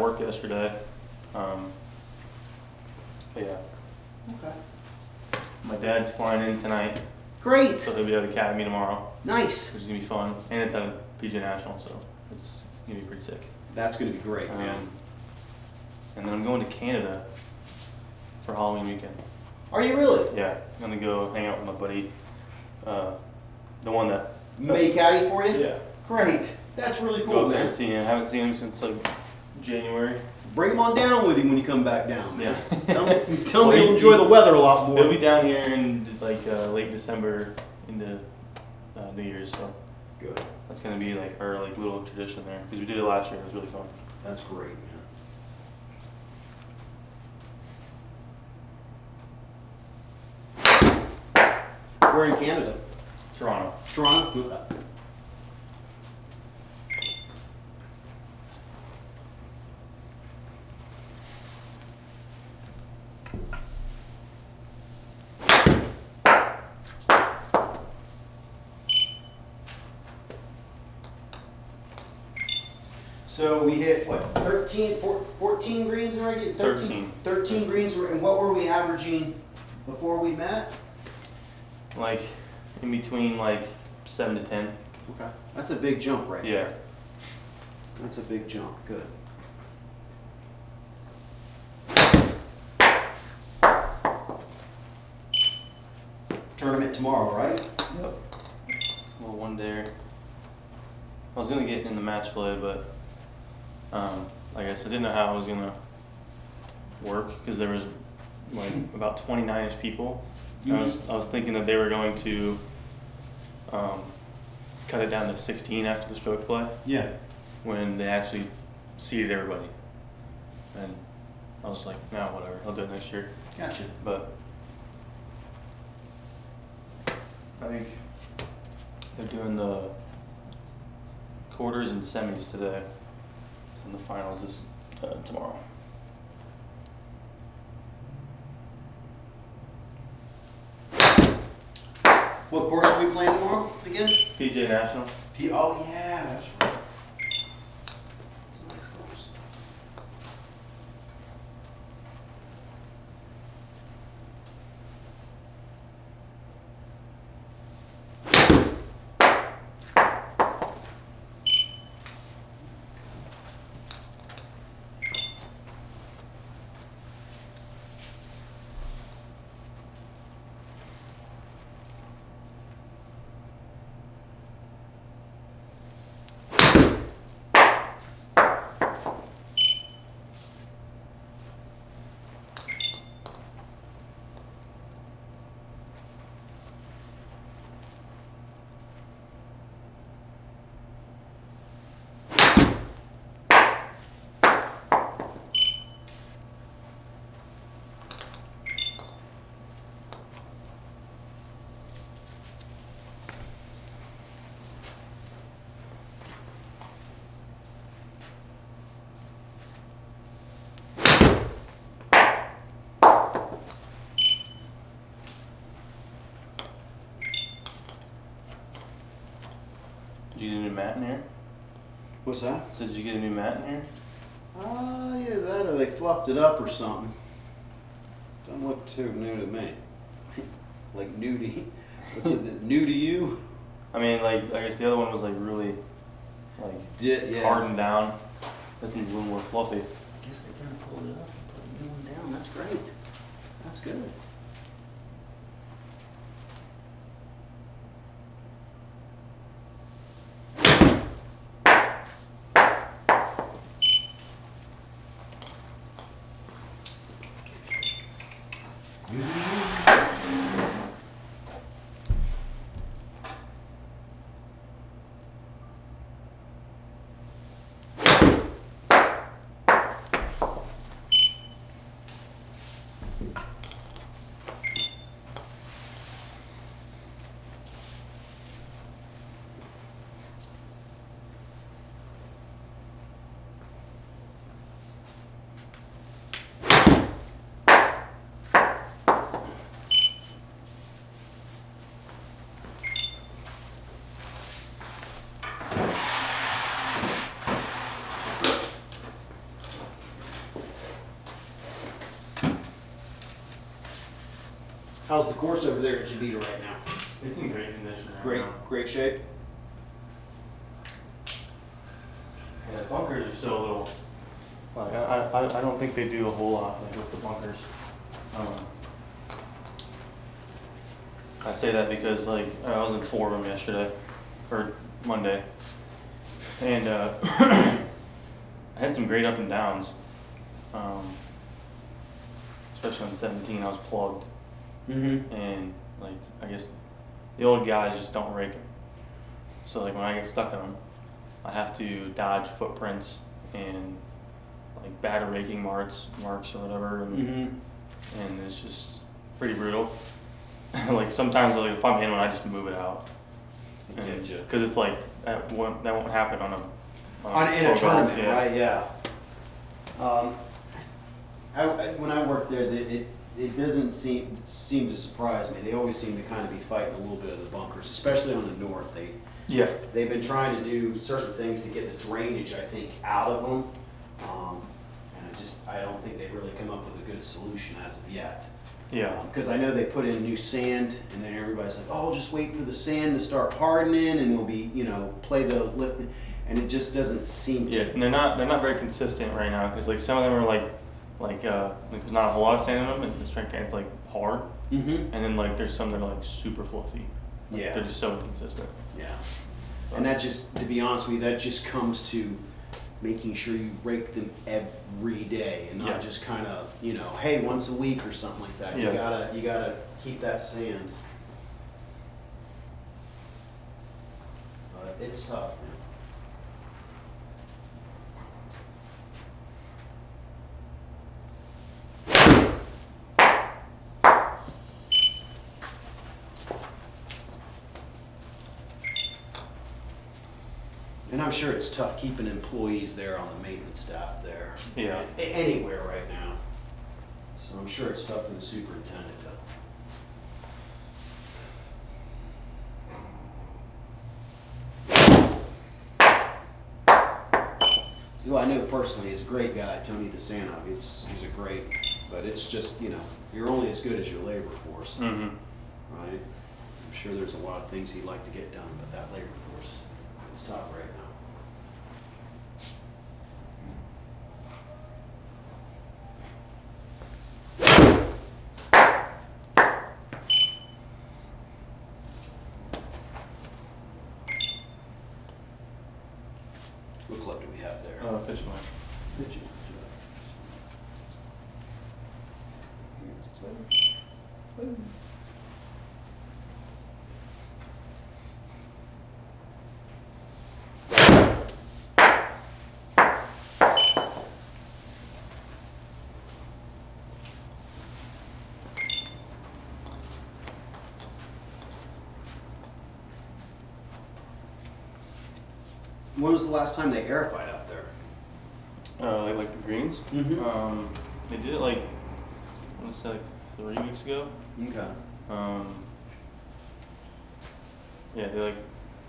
at work yesterday. But yeah, Okay. my dad's flying in tonight, Great. so he'll be at the academy tomorrow, Nice. which is gonna be fun. And it's a PJ National, so it's gonna be pretty sick. That's gonna be great, man. And then I'm going to Canada for Halloween weekend. Are you really? Yeah, I'm gonna go hang out with my buddy, the one that Make caddy for you? yeah. Great. That's really Go cool, up there and man. see him. Haven't seen him since like January. Bring him on down with him when you come back down, man. Yeah. Tell him Well, he'll enjoy the weather a lot more. He'll be down here in like late December into New Year's, so Good. that's gonna be like our like little tradition there because we did it last year. It was really fun. That's great, man. We're in Canada. Toronto. Toronto? Okay. So we hit, what, 14 greens already? 13. 13 greens, and what were we averaging before we met? Like in between like 7 to 10. Okay. That's a big jump right Yeah. there. That's a big jump. Good. Tournament tomorrow, right? Yep. Well, one day. I was gonna get in the match play, but like I said, I didn't know how it was gonna work because there was like about 29ish people. I was thinking that they were going to cut it down to 16 after the stroke play Yeah. when they actually seeded everybody. And I was like, no, whatever, I'll do it next year. Gotcha. But I think they're doing the quarters and semis today. And the finals is tomorrow. What course are we playing tomorrow again? PJ National. Oh yeah, that's right. It's a nice course. Did you get a new mat in here? What's that? So did you get a new mat in here? Yeah, that or they fluffed it up or something. Doesn't look too new to me. Like new to you. What's it? New to you? I mean, like I guess the other one was like really like Yeah. hardened down. This one's a little more fluffy. I guess they kind of pulled it up and put a new one down. That's great. That's good. How's the course over there at Jabita right now? It's in great condition right now. Great shape. Yeah, the bunkers are still a little, like, I don't think they do a whole lot like with the bunkers. I say that because like I was in 4 of them yesterday, or Monday, and I had some great up and downs, especially on 17 I was plugged, and like I guess the old guys just don't rake them, so like when I get stuck in them, I have to dodge footprints and like bad raking marks or whatever, and it's just pretty brutal. Like sometimes like if I'm in one, I just move it out, because it's like that won't happen on In a tournament, yeah. right? Yeah. When I worked there, it doesn't seem to surprise me. They always seem to kind of be fighting a little bit of the bunkers, especially on the north. They've been trying to do certain things to get the drainage, I think, out of them, and I don't think they've really come up with a good solution as of yet. Yeah. Because I know they put in new sand, and then everybody's like, "Oh, just wait for the sand to start hardening, and we'll be, play the lift," and it just doesn't seem to. Yeah, and they're not very consistent right now, because like some of them are like there's not a whole lot of sand in them, and it's like hard, and then like there's some that are like super fluffy. Like, Yeah. they're just so inconsistent. Yeah. And that just, to be honest with you, that just comes to making sure you rake them every day and not just kind of, hey, once a week or something like that. Yeah. You gotta keep that sand. But it's tough, man. And I'm sure it's tough keeping employees there on the maintenance staff there. Yeah. Anywhere right now. So I'm sure it's tough for the superintendent who I know personally is a great guy, Tony DeSanto. He's a great, but it's just, you're only as good as your labor force, right? I'm sure there's a lot of things he'd like to get done, but that labor force, it's tough right now. What club do we have there? Pitching line. Pitching. When was the last time they airified out there? Like the greens. They did it like I want to say like 3 weeks ago. Okay. Yeah, they like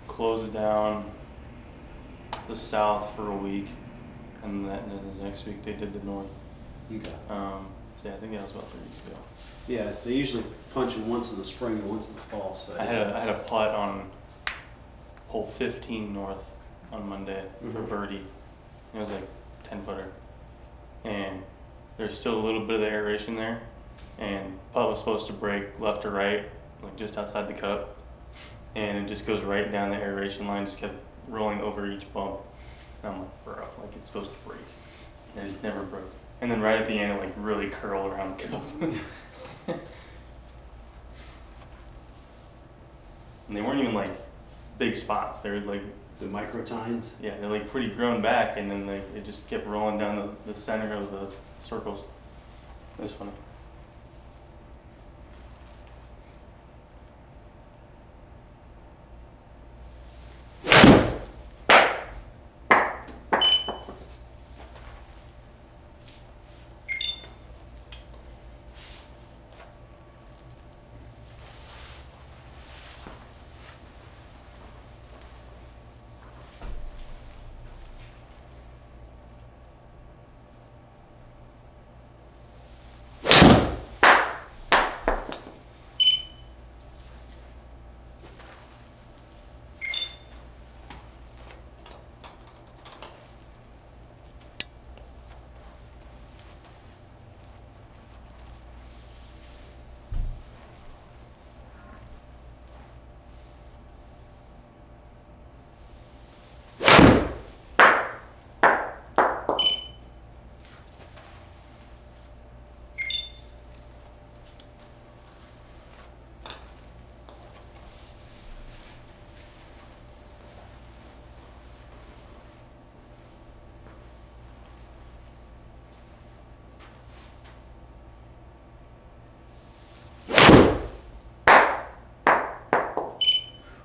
closed down the south for a week, and then the next week they did the north. Okay. So yeah, I think that was about 3 weeks ago. Yeah, they usually punch in once in the spring and once in the fall. So I had a putt on hole 15 north on Monday for birdie. It was like 10-footer, and there's still a little bit of the aeration there, and putt was supposed to break left or right, like just outside the cup, and it just goes right down the aeration line, just kept rolling over each bump. And I'm like, bro, like it's supposed to break, and it just never broke. And then right at the end, it like really curled around the cup. And they weren't even like big spots. They were like the microtines. Yeah, they're like pretty grown back, and then it just kept rolling down the center of the circles. It was funny.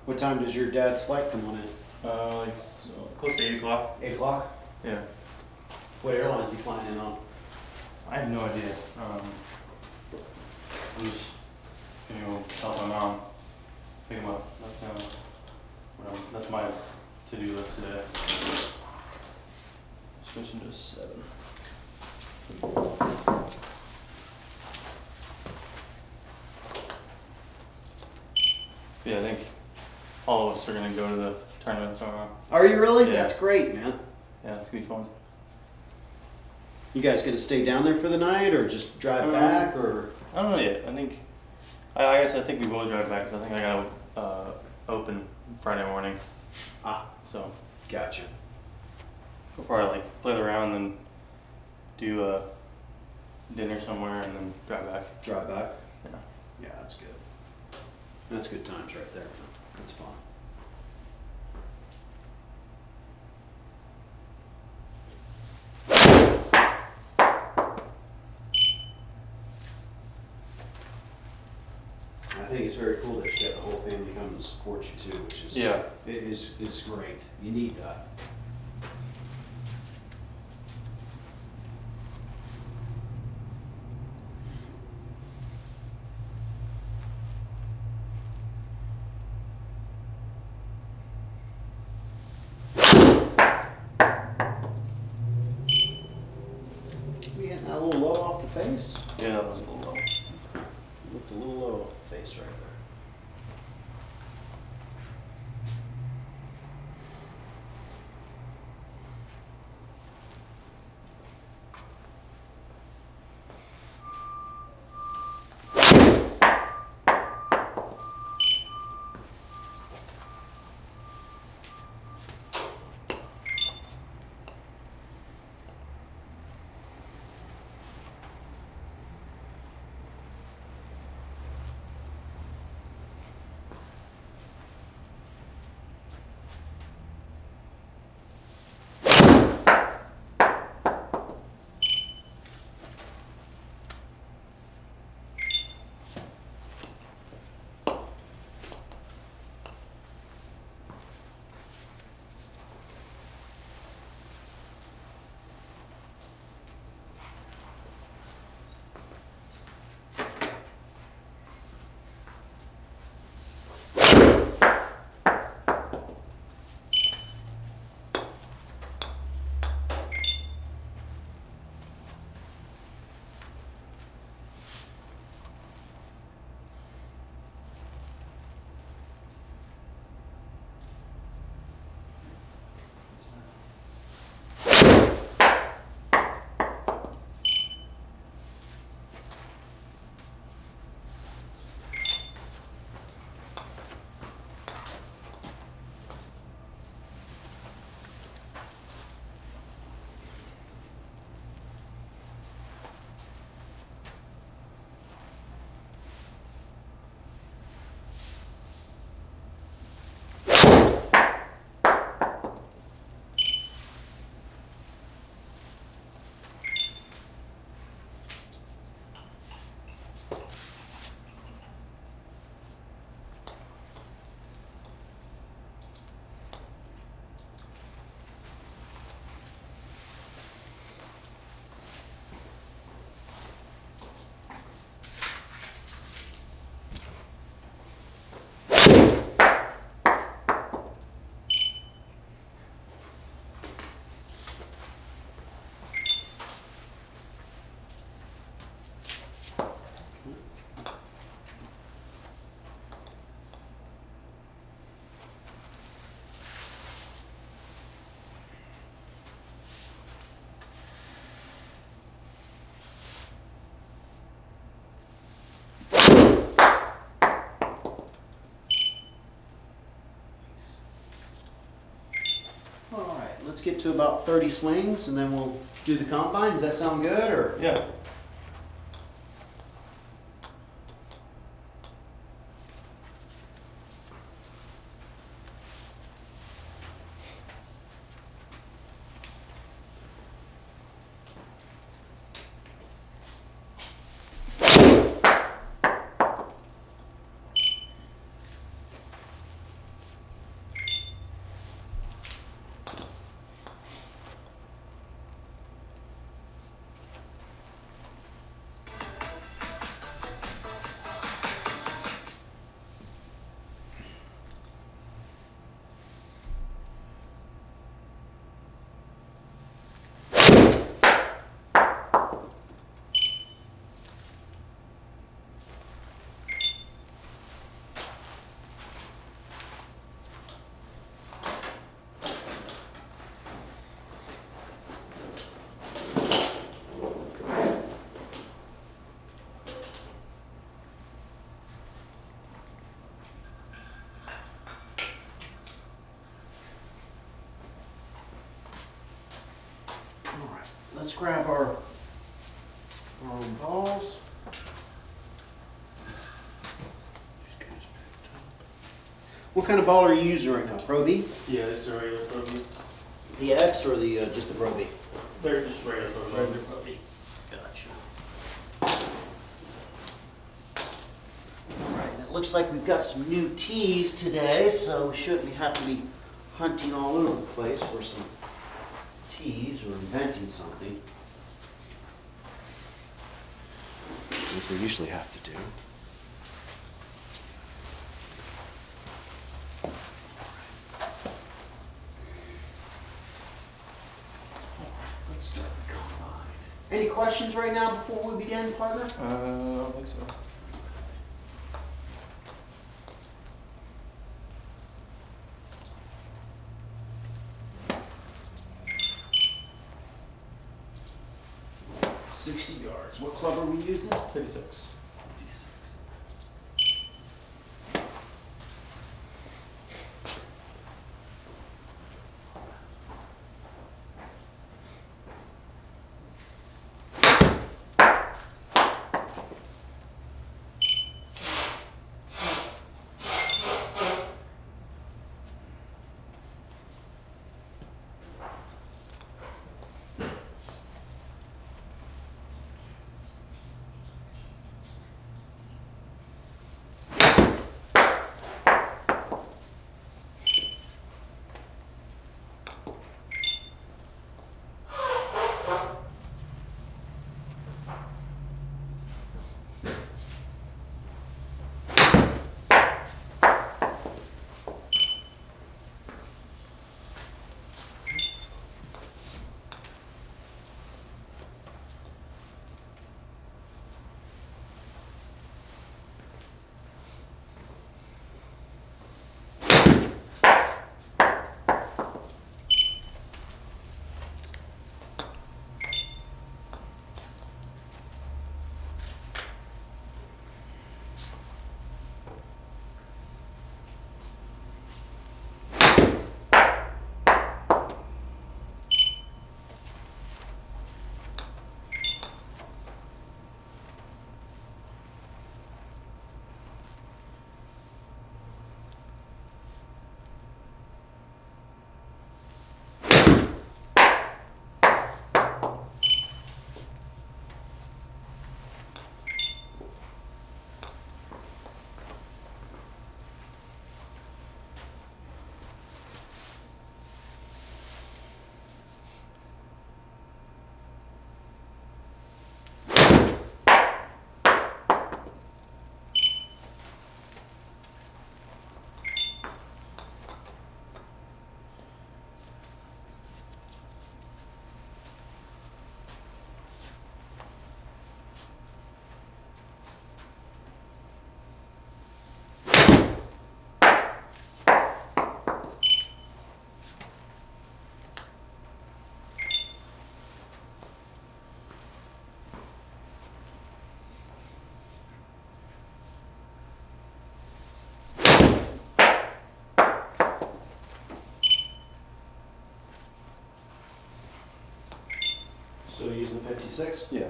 What time does your dad's flight come on in? Close to 8 o'clock. 8 o'clock? Yeah. What airline is he flying in on? I have no idea. I'm just gonna go help my mom pick him up. That's my to-do list today. Switching to 7. Yeah, I think all of us are gonna go to the tournament tomorrow. Are you really? Yeah. That's great, man. Yeah, it's gonna be fun. You guys gonna stay down there for the night or just drive back or? I don't know yet. I guess I think we will drive back because I think I gotta open Friday morning. Ah, So gotcha. we'll probably like play around and then do dinner somewhere and then drive back. Drive back? Yeah. Yeah, that's good. That's good times right there. That's fun. I think it's very cool that you got the whole family come and support you too, which is it is great. You need that. We getting that little low off the face? Yeah, that was a little low. Looked a little low off the face right there. Let's get to about 30 swings and then we'll do the combine. Does that sound good or? Yeah. let's grab our balls. What kind of ball are you using right now? Pro V? Yeah, this is a regular Pro V. The X or the just the Pro V? They're just regular Pro V. Regular Pro V. Gotcha. Alright, and it looks like we've got some new tees today, so we shouldn't have to be hunting all over the place for some tees or inventing something. Like we usually have to do. Let's start the combine. Any questions right now before we begin, partner? I don't think so. $60. What club are we using? 56. 56. So using 56? Yeah.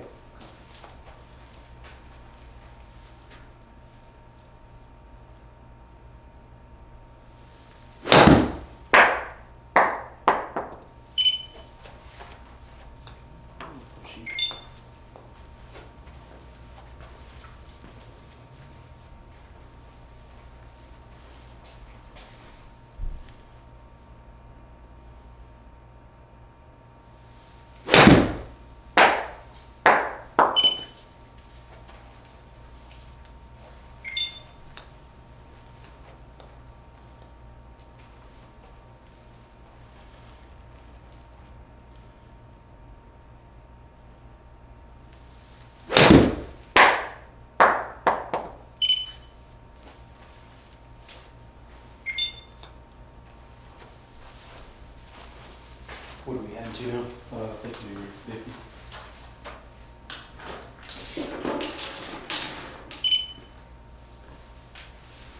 What are we heading to now? I think we were 50.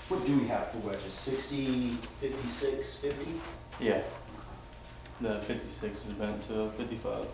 What do we have for wedges? 60, 56, 50? Yeah. The 56 is bent to 55.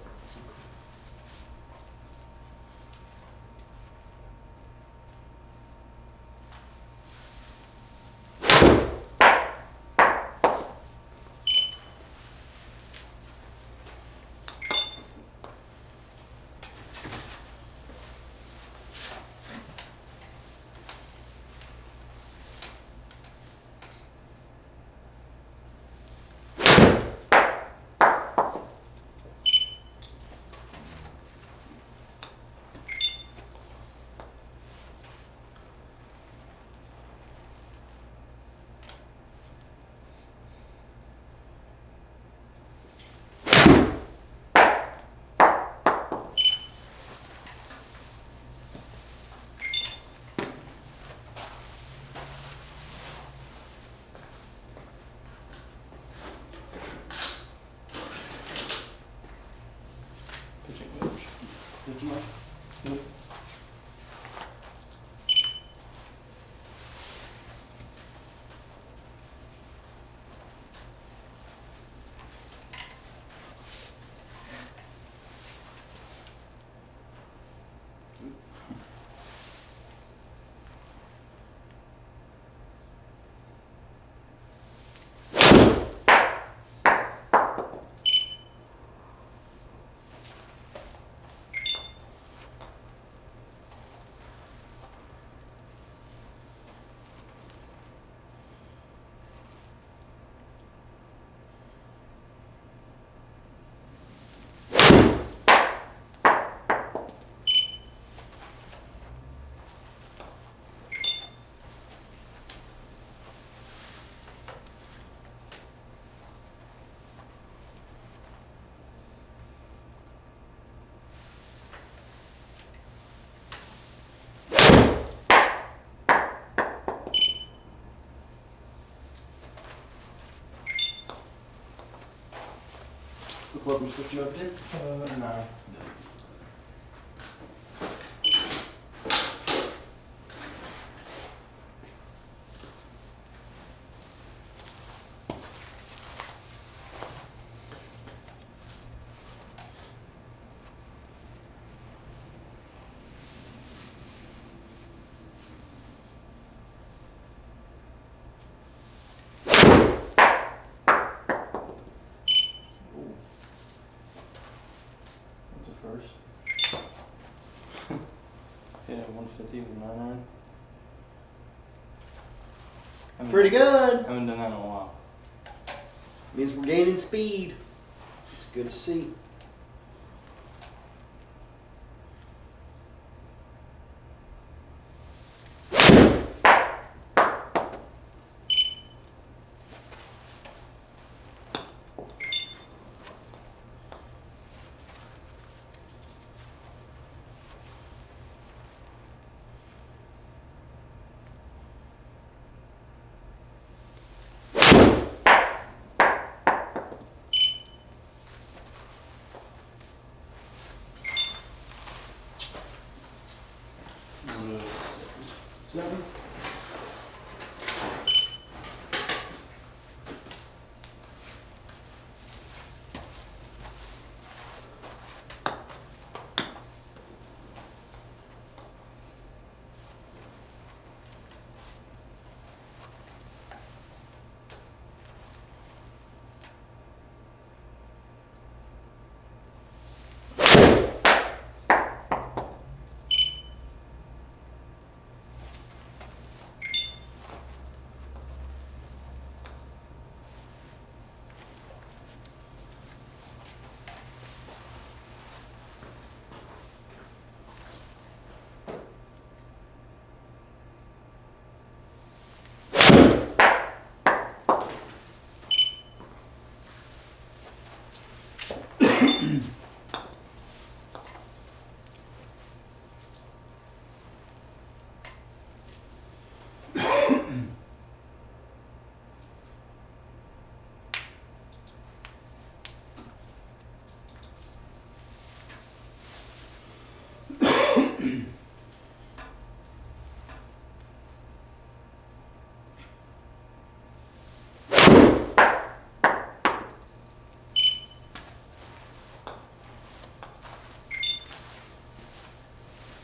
switch them up? Nope. Look like we're switching over to? No. First. Hit at 150 with 99. Pretty good. I haven't done that in a while. Means we're gaining speed. It's good to see. Seven.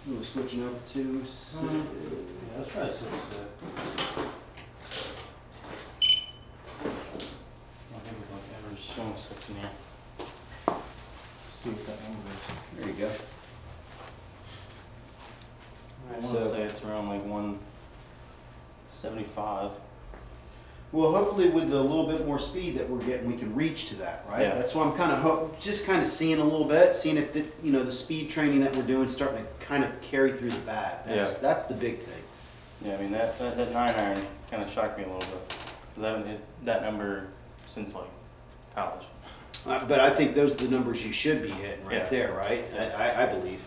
We're switching over to six. Yeah, let's try 6. I think we've like ever shown 6 in here. See what that number is. There you go. I want to say it's around like 175. Well, hopefully with a little bit more speed that we're getting, we can reach to that, right? Yeah. That's why I'm kind of just kind of seeing a little bit, seeing if the, you know, the speed training that we're doing is starting to kind of carry through the bat. That's the big thing. Yeah, I mean that 9 iron kind of shocked me a little bit because I haven't hit that number since like college. But I think those are the numbers you should be hitting right Yeah. there, right? I believe.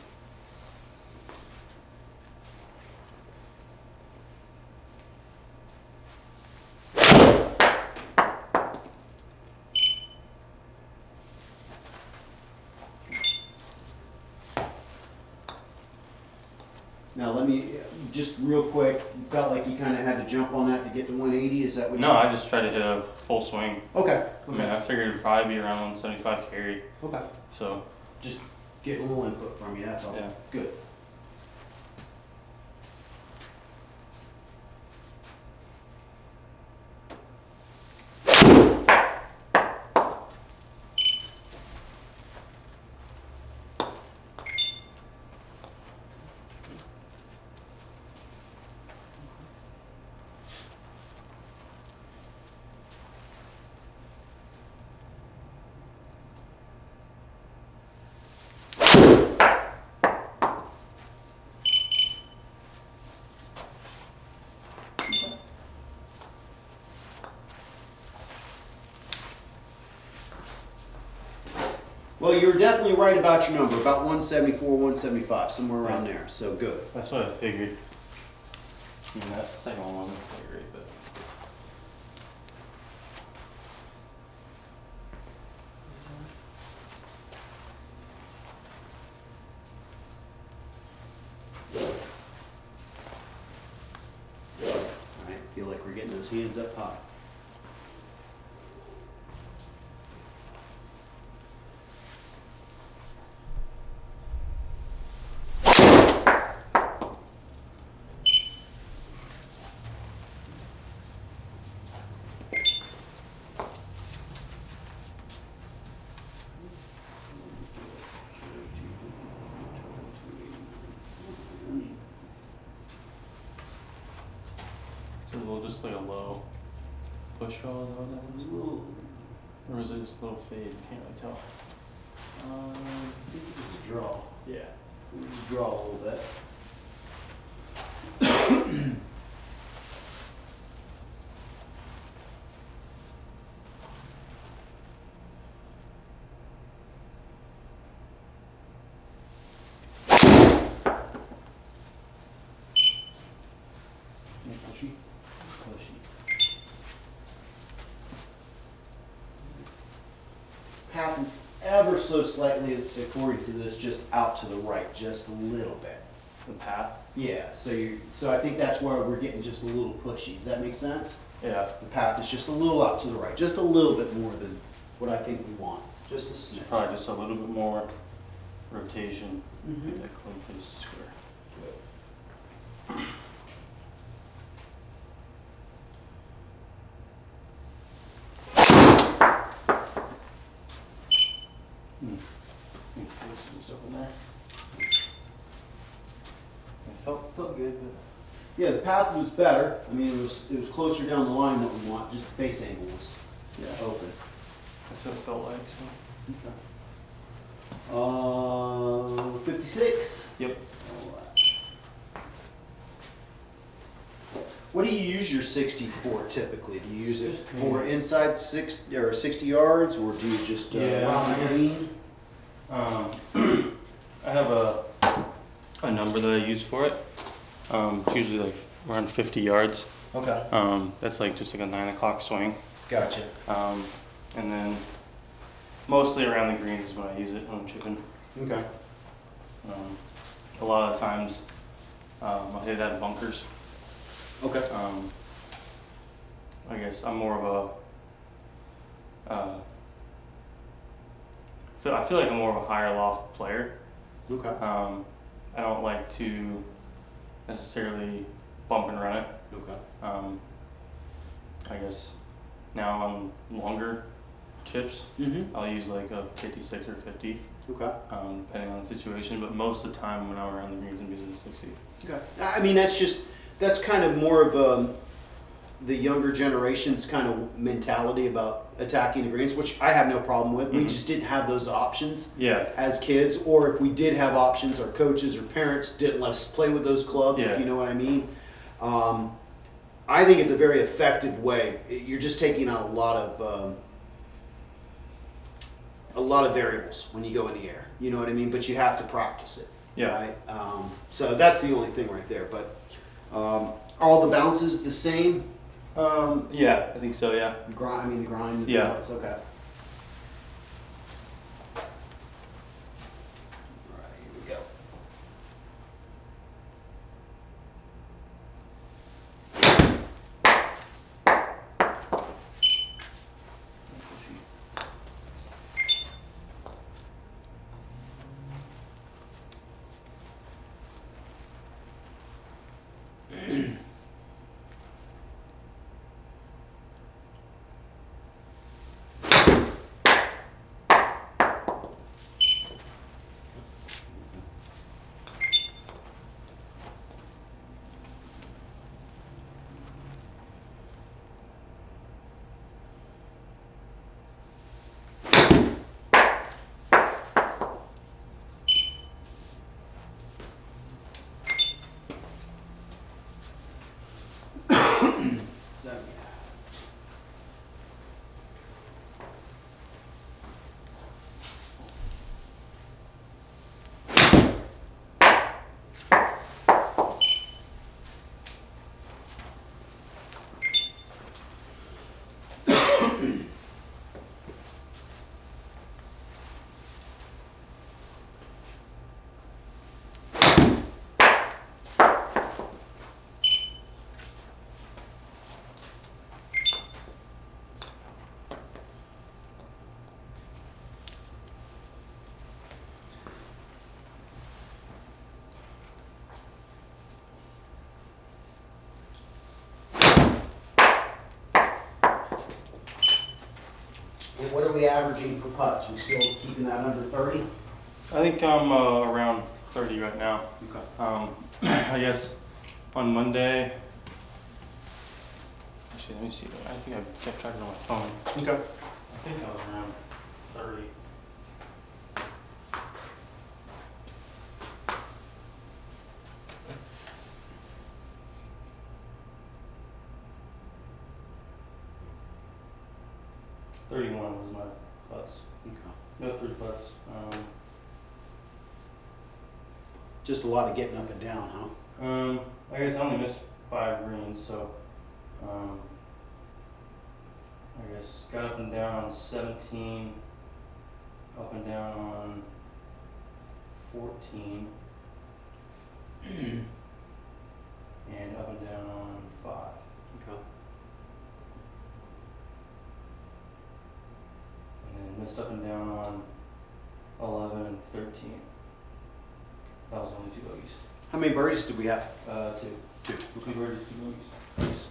Now let me, just real quick, you felt like you kind of had to jump on that to get to 180, is that what you? No, I just tried to hit a full swing. Okay. I mean, I figured it'd probably be around 175 carry. Okay. So. Just get a little input from you, that's all. Yeah. Good. Well, you're definitely right about your number, about 174, 175, somewhere around there, so good. That's what I figured. I mean, that second one wasn't quite great, but. All right, feel like we're getting those hands up high. It's a little, just like a low push draw, is that what that was? Or is it just a little fade? Can't really tell. I think it was a draw. Yeah. It was a draw a little bit. Pushy. Pushy. Path is ever so slightly, according to this, just out to the right, just a little bit. The path? Yeah, so I think that's where we're getting just a little pushy. Does that make sense? Yeah. The path is just a little out to the right, just a little bit more than what I think we want. Just a smidge. Probably just a little bit more rotation. Mhm. Get that clean face to square. Face is over there. It felt good, but. Yeah, the path was better. I mean, it was closer down the line that we want. Just the face angle was open. That's what it felt like, so. 56. Yep. What do you use your 60 for typically? Do you use it Just for inside 60 yards, or do you just round the green? I have a number that I use for it. It's usually like around 50 yards. Okay. That's like just like a 9 o'clock swing. Gotcha. And then mostly around the greens is when I use it when I'm chipping. Okay. A lot of times I'll hit it out of bunkers. Okay. I guess I'm more of a I feel like I'm more of a higher loft player. Okay. I don't like to necessarily bump and run it. Okay. I guess now on longer chips, Mm-hmm. I'll use like a 56 or 50, Okay. depending on the situation. But most of the time when I'm around the greens, I'm using a 60. Okay. I mean, that's kind of more of the younger generation's kind of mentality about attacking the greens, which I have no problem with. We Mhm. just didn't have those options Yeah. as kids, or if we did have options, our coaches or parents didn't let us play with those clubs, Yeah. if you know what I mean. I think it's a very effective way. You're just taking out a lot of variables when you go in the air. You know what I mean? But you have to practice it. Yeah. Right? So that's the only thing right there. But all the bounces the same. Yeah, I think so. Yeah. The grind. The Yeah. bounce. Okay. All right, here we go. what are we averaging for putts? We still keeping that under 30? I think I'm around 30 right now. Okay. I guess on Monday, actually let me see, I think I kept track on my phone. Okay. I think I was around 30. $31 was my putts. Okay. No 3 putts. Just a lot of getting up and down, huh? I guess I only missed 5 greens, so I guess got up and down on 17, up and down on 14, and up and down on 5. Okay. And then missed up and down on 11 and 13. That was only 2 bogeys. How many birdies did we have? 2. 2. 2 birdies, 2 bogeys. Nice.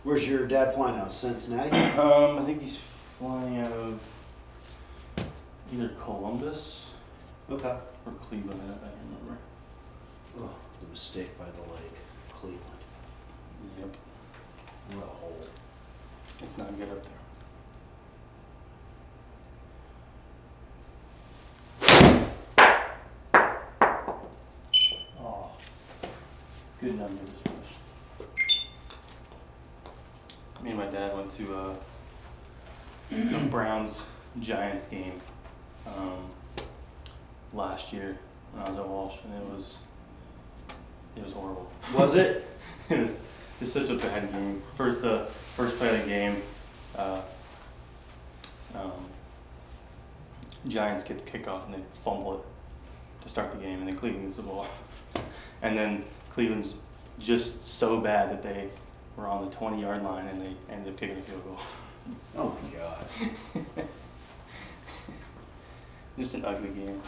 Where's your dad flying out? Cincinnati? I think he's flying out of either Columbus Okay. or Cleveland, I don't remember. Oh, the mistake by the lake. Cleveland. Yep. What a hole. It's not good up there. Oh, good numbers. Me and my dad went to the Browns Giants game last year when I was at Walsh, and it was horrible. Was it? It was such a bad game. The first play of the game, Giants get the kickoff and they fumble it to start the game, and then Cleveland gets the ball, and then Cleveland's just so bad that they were on the 20-yard line and they ended up kicking a field goal. Oh my God. Just an ugly game.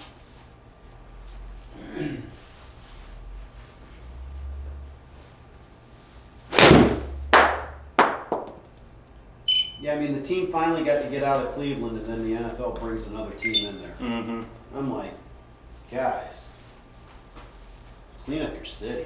Yeah, I mean, the team finally got to get out of Cleveland, and then the NFL brings another team in there. Mm-hmm. I'm like, guys, clean up your city.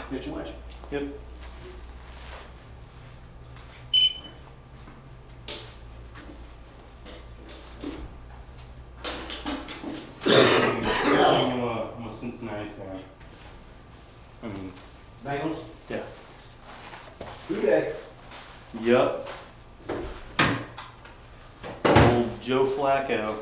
pitch and wedge. Yep. I'm a Cincinnati fan. I mean, Bengals? yeah. Who dey? Yep. Old Joe Flacco.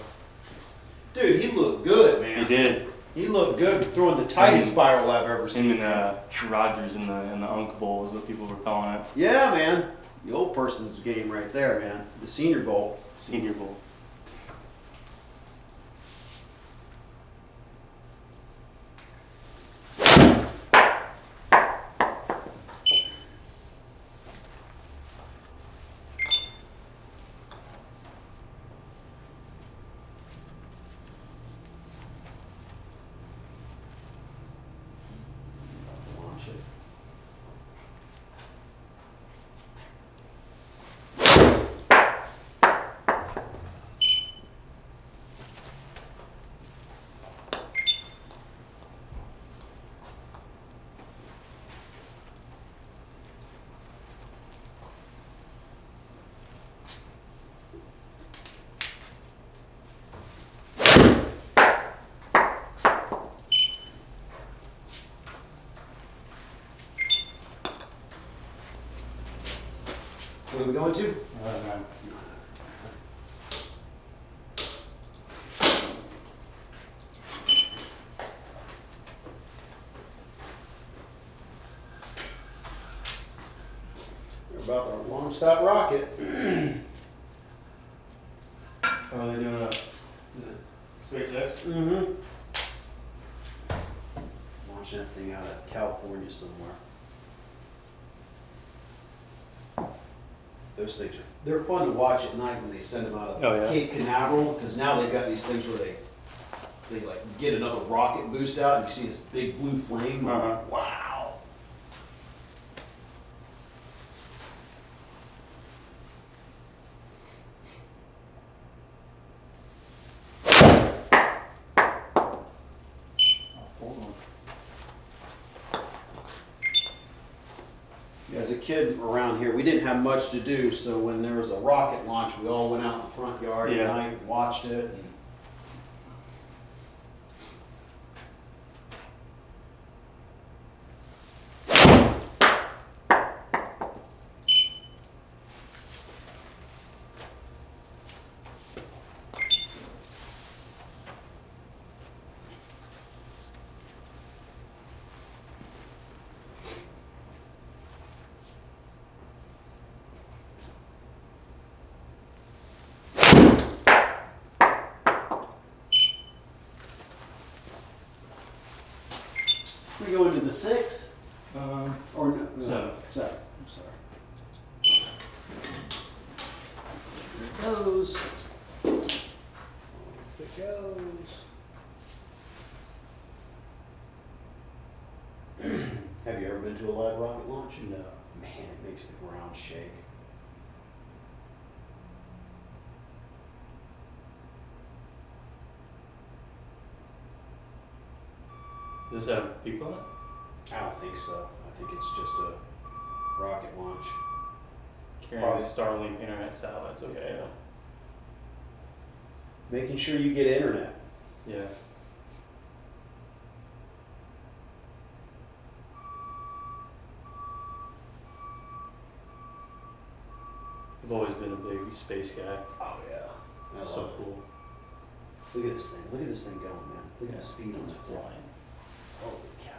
Dude, he looked good, man. He did. He looked good throwing the tightest spiral I've ever seen. And Rodgers in the Unk Bowl is what people were calling it. Yeah, man. The old person's game right there, man. The Senior Bowl. Senior Bowl. Launch it. What are we going to? We're about to launch that rocket. Oh, are they doing is it SpaceX? Mm-hmm. Launching that thing out of California somewhere. Those things they're fun to watch at night when they send them out of Oh, yeah. Cape Canaveral, because now they've got these things where they like get another rocket boost out and you see this big blue flame. Uh-huh. Wow. Hold on. As a kid around here, we didn't have much to do, so when there was a rocket launch, we all went out in the front yard Yeah. at night and watched it. And we go into the 6? Or no? 7. 7. I'm sorry. There it goes. Off it goes. Have you ever been to a live rocket launch? No. Man, it makes the ground shake. Does this have people in it? I don't think so. I think it's just a rocket launch. Carrying Probably. Starlink internet satellites, okay. Making sure you get internet. Yeah. I've always been a big space guy. Oh yeah. I So love it. cool. Look at this thing. Look at this thing going, man. Look at the speed on It's it flying. flying. Holy cow.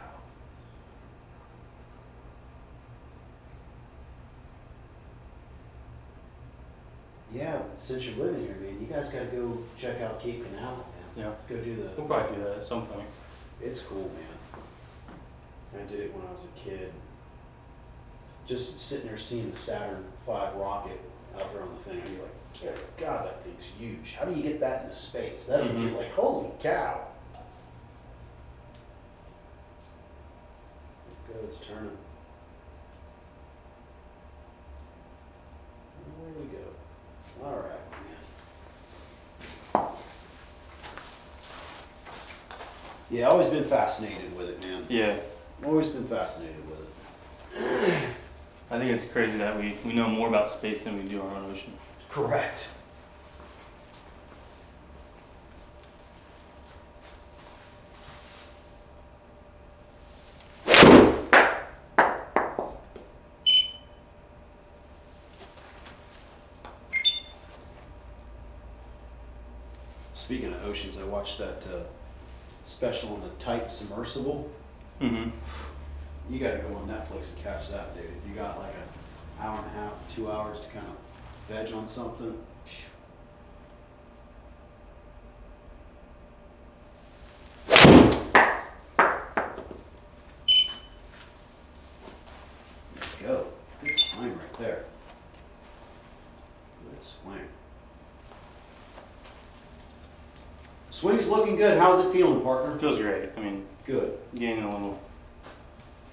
Yeah, since you're living here, man, you guys gotta go check out Cape Canaveral, man. Yeah. Go do We'll the, probably do that at some point. it's cool, man. I did it when I was a kid. Just sitting there seeing the Saturn V rocket out there on the thing, I'd be like, yeah, God, that thing's huge. How do you get that into space? That's what you're like, holy cow. Good, it's turning. Where we go? All right, man. Yeah, always been fascinated with it, man. Yeah. Always been fascinated with it. I think it's crazy that we know more about space than we do our own ocean. Correct. Speaking of oceans, I watched that special on the Titan submersible. Mm-hmm. You got to go on Netflix and catch that, dude. If you got like an hour and a half, 2 hours to kind of veg on something. Let's go. Good swing right there. Good swing. Swing's looking good. How's it feeling, partner? Feels great. I mean, Good. gaining a lot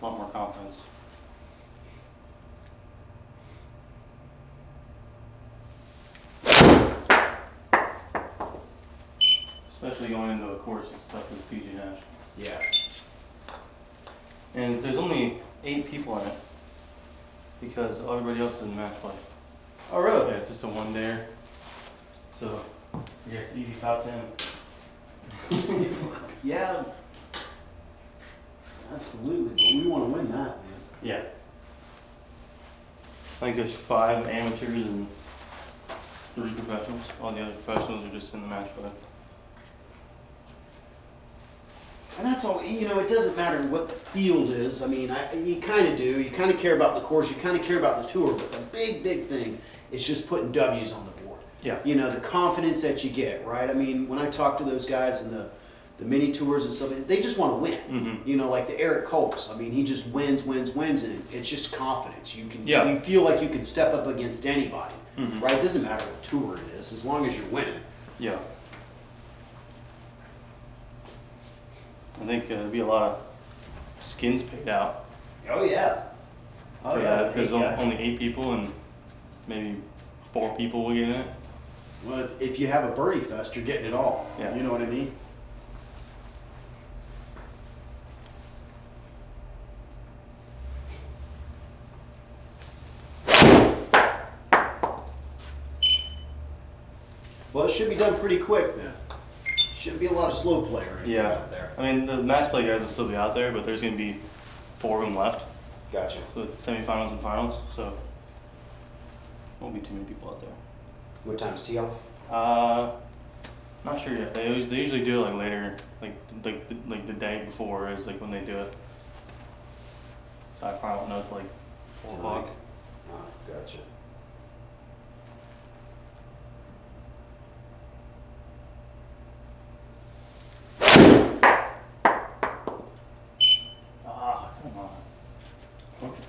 more confidence. Especially going into a course and stuff with PG Nash. Yes. And there's only 8 people in it because everybody else is in match play. Oh, really? Yeah, it's just a one-dayer. So, I guess easy top 10. Yeah. Absolutely. But we want to win that, man. Yeah. I think there's 5 amateurs and 3 professionals. All the other professionals are just in the match play. And that's all, you know, it doesn't matter what the field is. I mean, you kind of do. You kind of care about the course. You kind of care about the tour. But the big thing is just putting W's on the board. Yeah. You know, the confidence that you get, right? I mean, when I talk to those guys in the mini tours and stuff, they just want to win. Mm-hmm. You know, like the Eric Coles. I mean, he just wins, and it's just confidence. You can, Yeah. you feel like you can step up against anybody, Mm-hmm. right? It doesn't matter what tour it is, as long as you're winning. Yeah. I think there'll be a lot of skins paid out. Oh yeah. Oh for yeah. that. There's Hey, only 8 people and maybe 4 people will get in it. well, if you have a birdie fest, you're getting it all. Yeah. You know what I mean? Well, it should be done pretty quick then. Shouldn't be a lot of slow play or anything Yeah. out there. I mean, the match play guys will still be out there, but there's going to be 4 of them left. Gotcha. So it's semifinals and finals, so won't be too many people out there. What time's tee off? Not sure yet. They usually do it like later, like the day before is like when they do it. So I probably won't know till like 4 o'clock. Oh, gotcha. Ah, come on. Okay.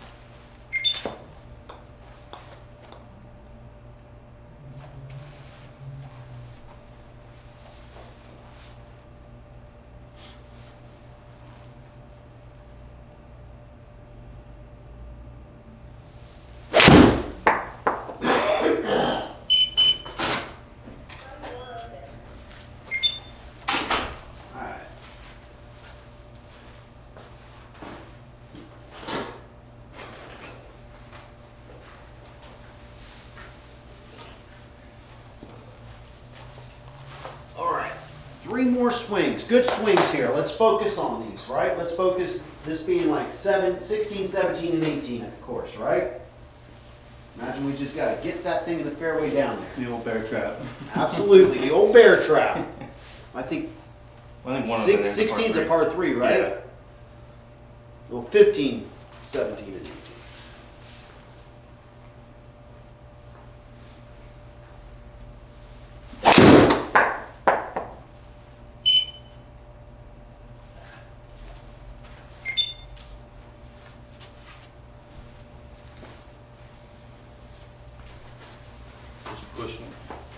All right. All right. 3 more swings. Good swings here. Let's focus on these, right? Let's focus this being like 16, 17, and 18 at the course, right? Imagine we just got to get that thing in the fairway down there. The old bear trap. Absolutely. The old bear trap. I think I think one of them is 16 is a par par 3, right? Yeah. Well, 15, 17, and 18. Just pushing.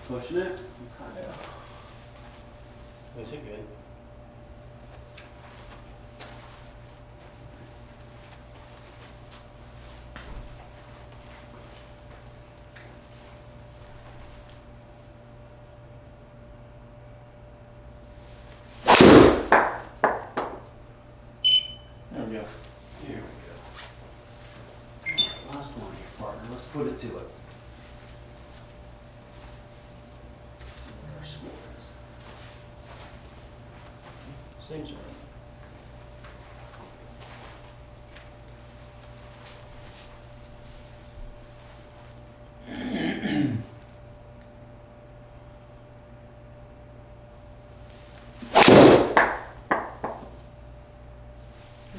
Pushing it. Is it good? There we go. Here we go. Last one. let's put it to it. See what our score is. Seems right.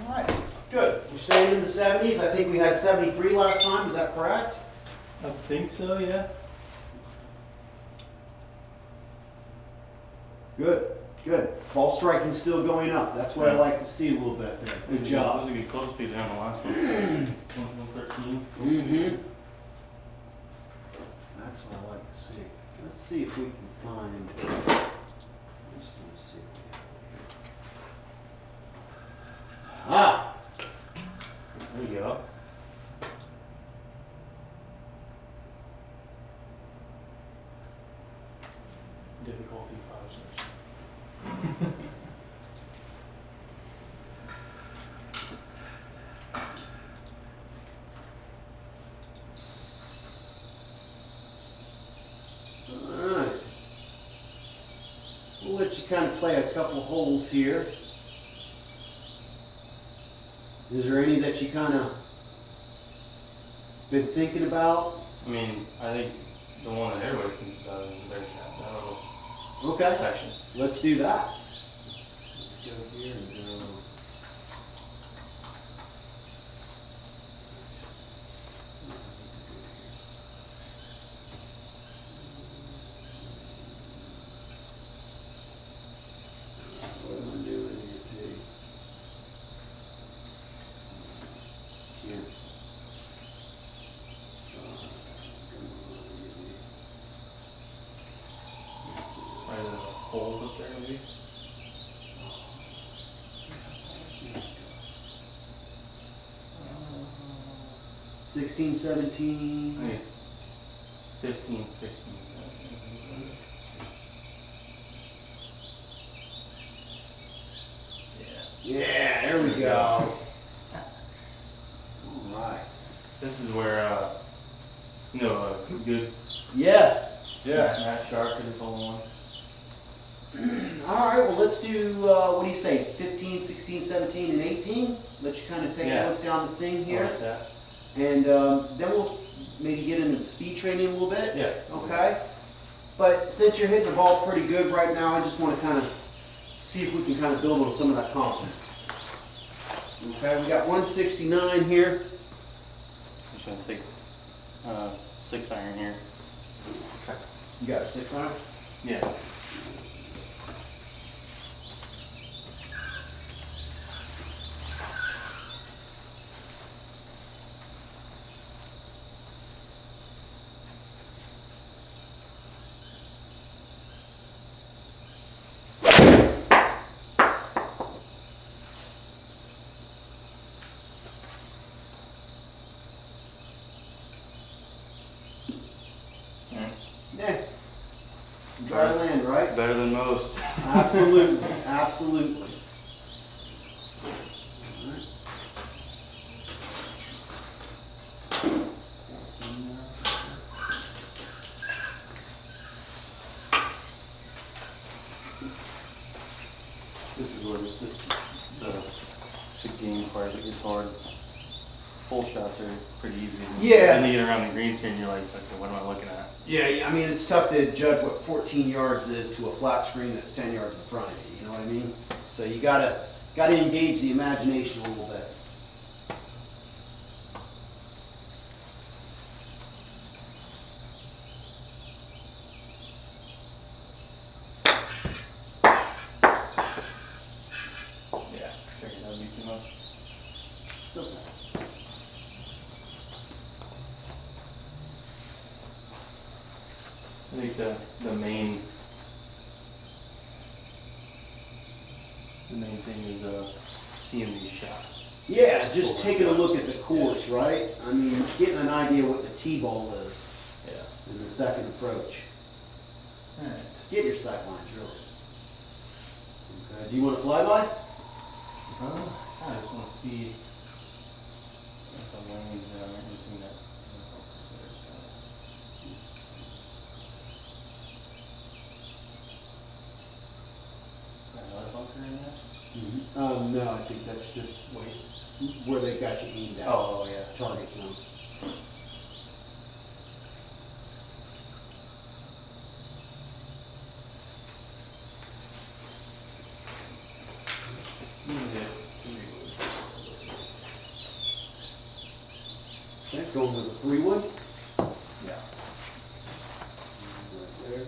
All right, good. We're staying in the 70s. I think we had 73 last time. Is that correct? I think so, yeah. Good, good. Ball striking still going up. That's what I like to see a little bit there. Good job. Those are good close speed on the last one. 113. Mm-hmm. That's what I like to see. Let's see if we can find. Let's see what we have here. Ah! There you go. Difficulty 5 search. Alright. We'll let you kind of play a couple holes here. Is there any that you kind of been thinking about? I mean, I think the one that everybody thinks about is the bear trap. That little Okay. section. Let's do that. Let's go here and go. What am I doing here, too? Can't. Are there holes up there, maybe? 16, I 17. think it's 15, 16, 17. Yeah, there we go. All right. This is where, you know, a good Yeah. Matt Sharp hit his hole one. All right, well, let's do, what do you say, 15, 16, 17, and 18? Let you kind of take a look down the thing I here. like that. And then we'll maybe get into the speed training a little bit. Yeah. Okay? But since you're hitting the ball pretty good right now, I just want to kind of see if we can kind of build on some of that confidence. Okay, we got 169 here. I'm just gonna take 6 iron here. Okay. You got a 6-iron? Yeah. Yeah. Dry land, right? Better than most. Absolutely, absolutely. Alright. This is where the game part of it gets hard. Full shots are pretty easy. Yeah. Then you get around the greens here and you're like, okay, what am I looking at? Yeah, I mean, it's tough to judge what 14 yards is to a flat screen that's 10 yards in front of you, you know what I mean? So you gotta engage the imagination a little bit. Yeah, figured that would be too much. Okay. I think the main thing is seeing these shots. Yeah, just Full taking a look shots. at the course, right? I mean, getting an idea what the tee-ball is Yeah. in the second approach. Alright. Get your sight lines, really. Okay, do you want a flyby? I just want to see if the lanes anything that. that's just waste. Where they've got you aimed at. Oh, yeah. Target zone. Okay, going with a 3-wood. Yeah. Right there.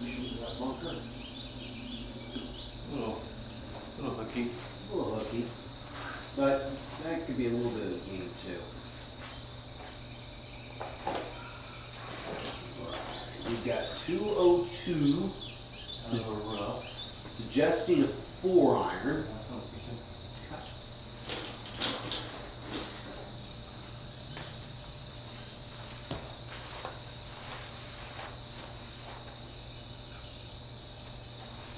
Shoot that bunker. Little hooky. A little hooky, but that could be a little bit of a game too. We've got 202, That's a little rough. suggesting a 4-iron. That's not thinking.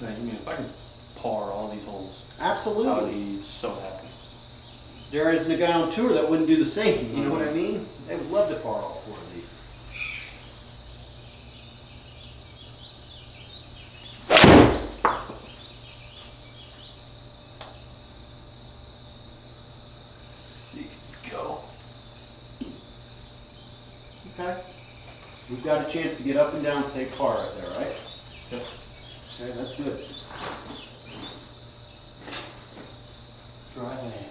I mean, if I could par all these holes, I would Absolutely. be so happy. There isn't a guy on tour that wouldn't do the same, you know what I mean? They would love to par all 4 of these. You can go. Okay. We've got a chance to get up and down, say par right there, right? Yep. Okay, that's good. Dry land.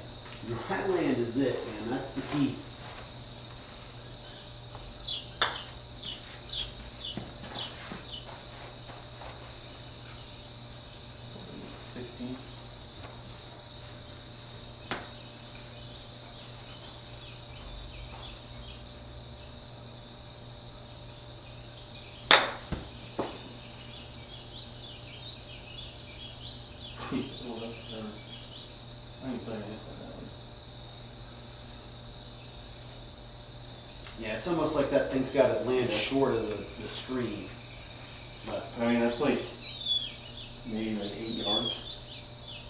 Dry land is it, man. That's the key. $16. Jeez, well, that's, I didn't play a hit that one. Yeah, it's almost like that thing's got to land short of the screen. But I mean, that's like maybe like 8 yards.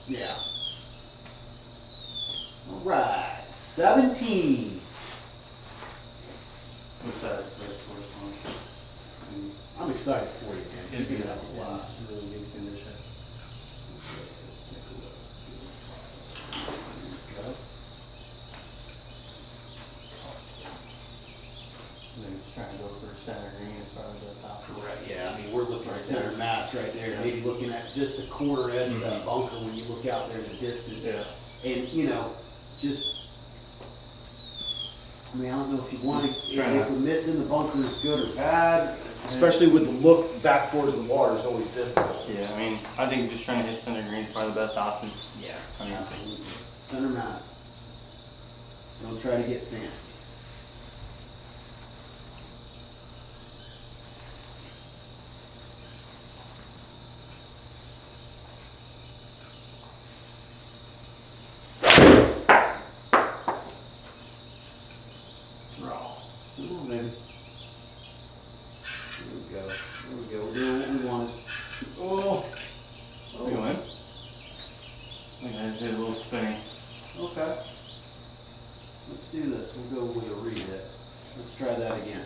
yeah. All right, 17. I'm excited for this first one. I'm excited for you, man. It's You're gonna be gonna have a blast. in really good condition. Let's take a look. There we go. They're just trying to go for center green as far as the top. Right, yeah, I mean, we're looking Right at center there. mass right there, Yeah. maybe looking at just the corner edge of that Mhm. bunker when you look out there in the distance. Yeah. And, you know, just, I mean, I don't know if you want Just to, trying if to- we're missing the bunker is good or bad, especially with the look back towards the water is always difficult. Yeah, I mean, I think just trying to hit center green is probably the best option. Yeah, I mean, absolutely. Center mass. Don't try to get fancy. Draw. Ooh, maybe. There we go. There we go. We're doing what we wanted. Oh. We win. I think I did a little spinning. Okay. Let's do this. We'll go with a re-hit. Let's try that again.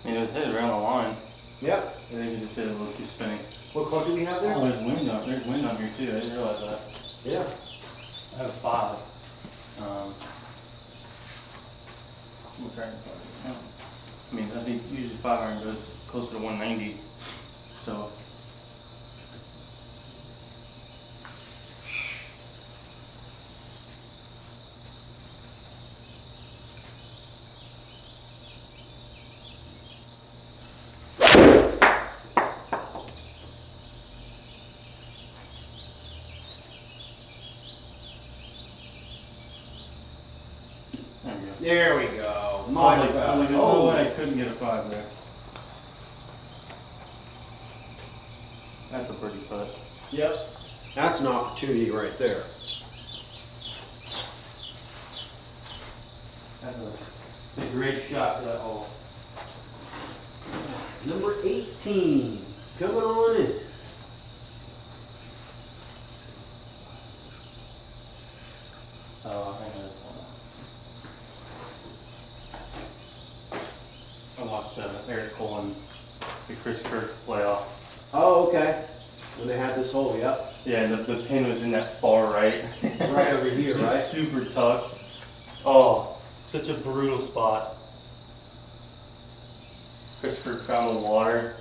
I mean, it was headed around the line. Yep. I think it just did a little too spinning. What club do we have there? Oh, there's wind on here too. I didn't realize that. Yeah. I have 5. We'll try and find it. I mean, I think usually 5-iron goes closer to 190. So. There we go. There we go. I Much was like, better. there's no Oh, way I couldn't get a 5 there. That's a pretty putt. yep. That's an opportunity right there. That's a It's a great shot for that hole. Number 18, coming on in. Oh, I know this one. I watched Eric Cole and the Chris Kirk playoff. Oh, okay. When they had this hole, yep. Yeah, and the pin was in that far right. Right over here, Just right? super tucked. Oh, such a brutal spot. Chris Kirk found the water,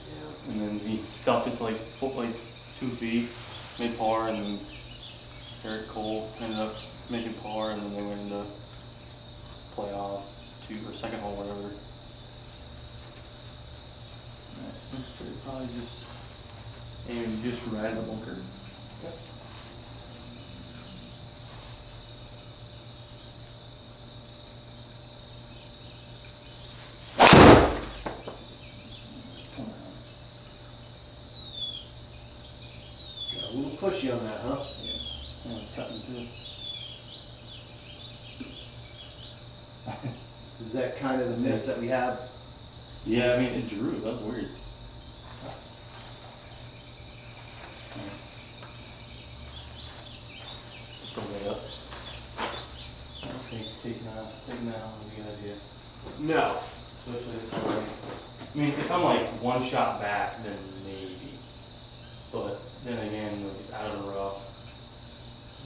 Yeah. and then he stuffed it to like 2 feet, made par, and then Eric Cole ended up making par, and then they went into playoff 2 or second hole, whatever. Let's see, probably just aiming just right at the bunker. Yep. Got a little pushy on that, huh? Yeah, it's cutting too. Is that kind of the miss that we have? Yeah, I mean, it drew. That was weird. Just go way up. I don't think taking that out is a good idea. No. Especially if I'm like, I mean, if I'm like one shot back, then maybe. But then again, like it's out of the rough.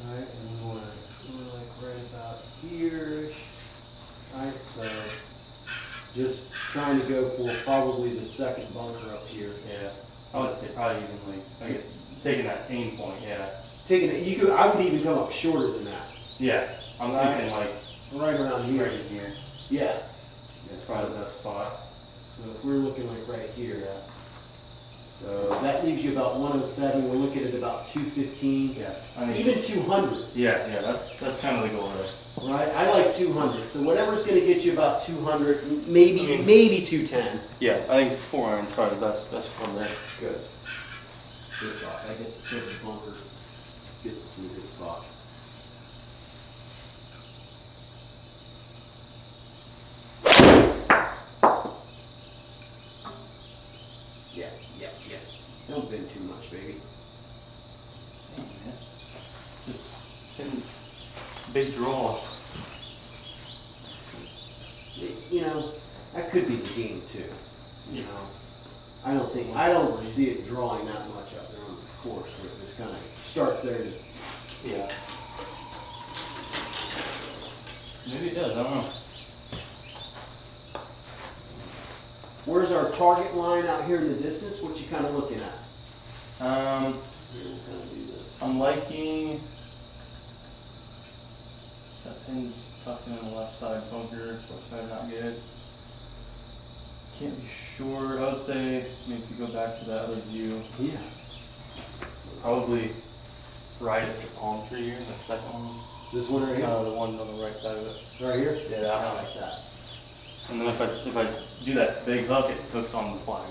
Alright, and we're like right about here-ish. Alright, so just trying to go for probably the second bunker up here. Yeah, I would say probably even like, I guess taking that aim point. Yeah. Taking it, you could, I would even come up shorter than that. Yeah, I'm Right. thinking like Right around here. right in here. Yeah. It's probably the best spot. So if we're looking like right here, Yeah. so that leaves you about 107. We're looking at about 215. Yeah. I mean, Even 200, yeah, that's kind of the goal there. right? I like 200. So whatever's going to get you about 200, maybe I mean- maybe 210. Yeah, I think 4 iron's probably the best score there. Good. Good thought. That gets us over the bunker. Gets us in a good spot. Yeah, yeah, yeah. Don't bend too much, baby. Dang, man. Just hitting big draws. You know, that could be the game too. You You know, I don't see it drawing that much out there on the course where it just kind of starts there and just. Yeah. Maybe it does, I don't know. Where's our target line out here in the distance? What you kind of looking at? Here, we'll kind of do this. I'm liking that pin's tucked in on the left side bunker, short side not good. Can't be sure. I would say, I mean, if you go back to that other view, Yeah. probably right at the palm tree here, that second one. This one right here. No, the one on the right side of it. Right here. Yeah, that I one. like that. And then if I do that big hook, it hooks on the flag.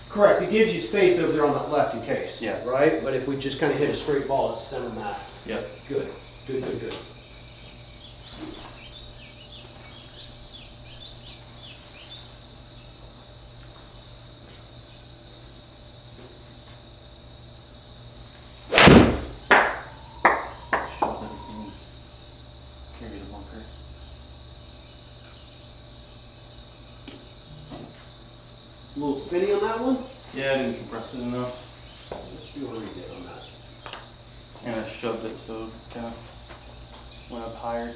Correct. It gives you space over there on that left in case. Yeah. Right. But if we just kind of hit a straight ball, it's center mass. Yep. Good. Good. Good. Good. Shove everything. Carry the bunker. A little spinny on that one. Yeah, I didn't compress it enough. Let's do what we did on that. And I shoved it so it kind of went up higher.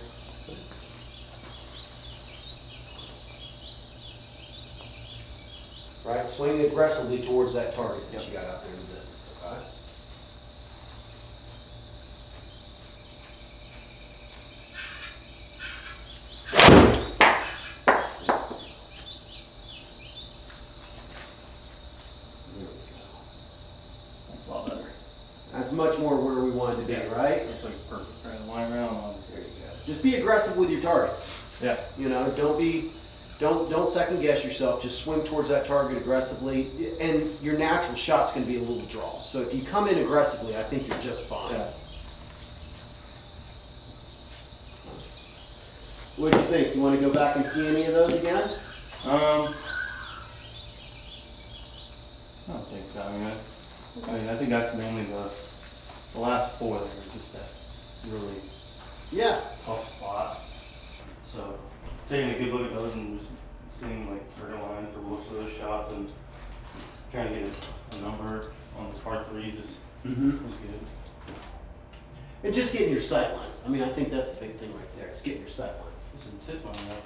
Right. Swing aggressively towards that target that Yep. you got out there in the distance. Okay. There we go. That's a lot better. That's much more where we wanted to be, right? It's like perfect. Right, line around on. There you go. Just be aggressive with your targets. Yeah. You know, don't second guess yourself. Just swing towards that target aggressively, and your natural shot's going to be a little draw. So if you come in aggressively, I think you're just fine. Yeah. What do you think? You want to go back and see any of those again? I don't think so. I mean, I think that's mainly the last 4 that are just that really Yeah. tough spot. So taking a good look at those and just seeing like target line for most of those shots and trying to get a number on those hard threes is good. And just getting your sight lines. I mean, I think that's the big thing right there, is getting your sight lines. There's some tip on that.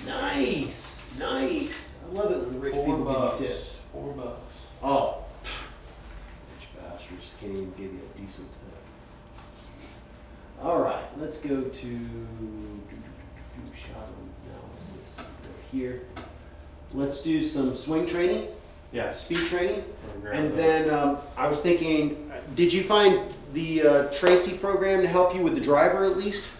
Nice, nice. I love it when the rich people give you tips. $4. Oh, rich bastards can't even give you a decent tip. All right, let's go to shot analysis right here. Let's do some swing training. Yeah. Speed training. And And then I was thinking, did you find the Tracy program to help you with the driver at least?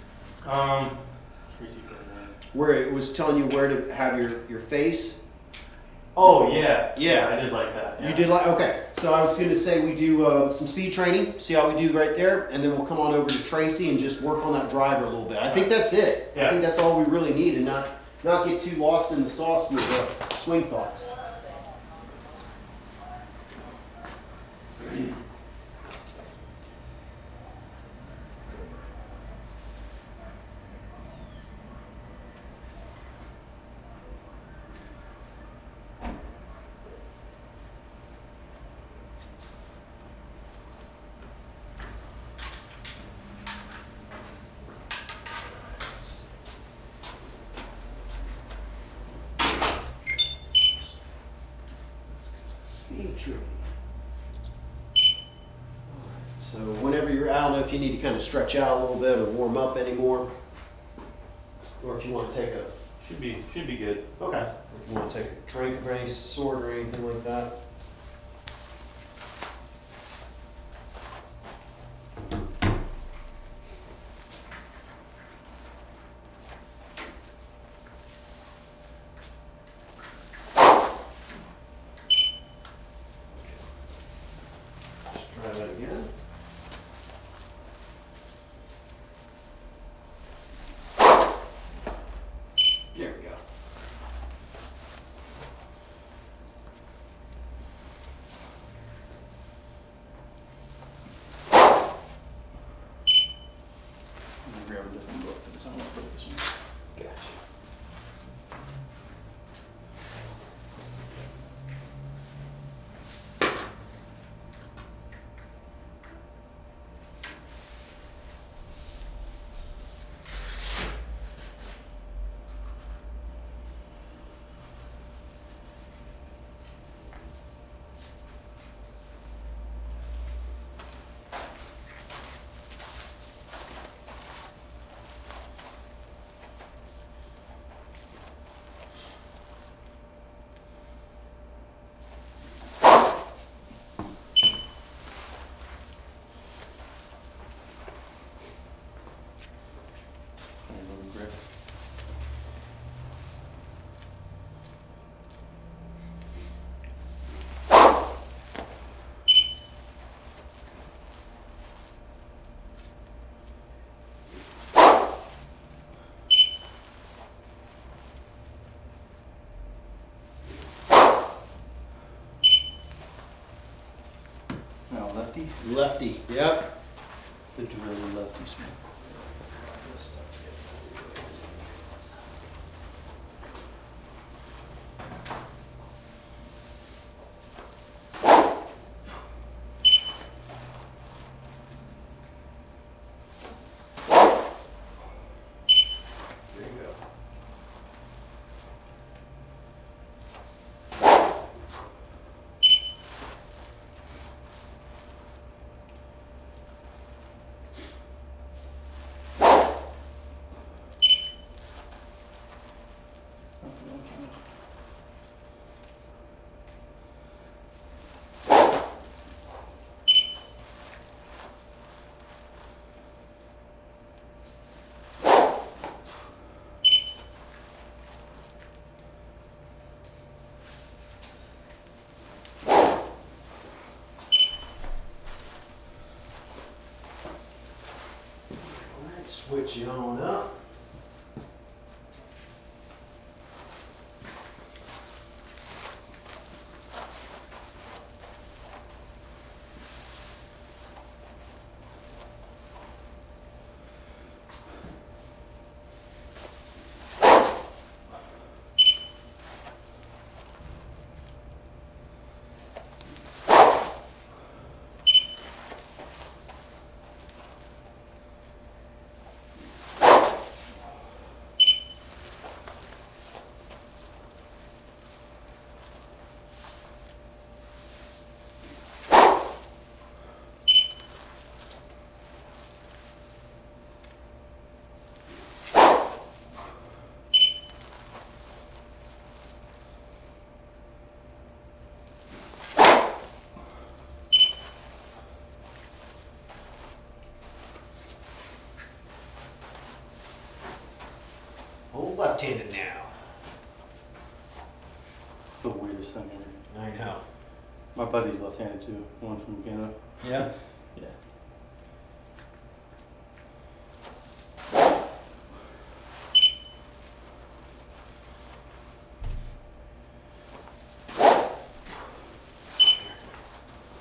Tracy program. Where it was telling you where to have your face? Oh yeah. Yeah. I did like that. Yeah. You did like, okay. So I was going to say we do some speed training, see how we do right there, and then we'll come on over to Tracy and just work on that driver a little bit. I think that's it. Yeah. I think that's all we really need, and not get too lost in the sauce with swing thoughts. Speed training. So whenever you're out, I don't know if you need to kind of stretch out a little bit or warm up anymore, or if you want to take a, Should be good. okay, if you want to take a drink of any sort or anything like that. Let's try that again. There we go. I'm gonna grab a different book for this. I'm gonna put this one. Gotcha. And a little grip. Now lefty. Lefty, yep. The drill lefty swing. There you go. Let's switch it on up. left-handed now. It's the weirdest thing ever. I know. My buddy's left-handed too. One from Canada. Yeah. Yeah.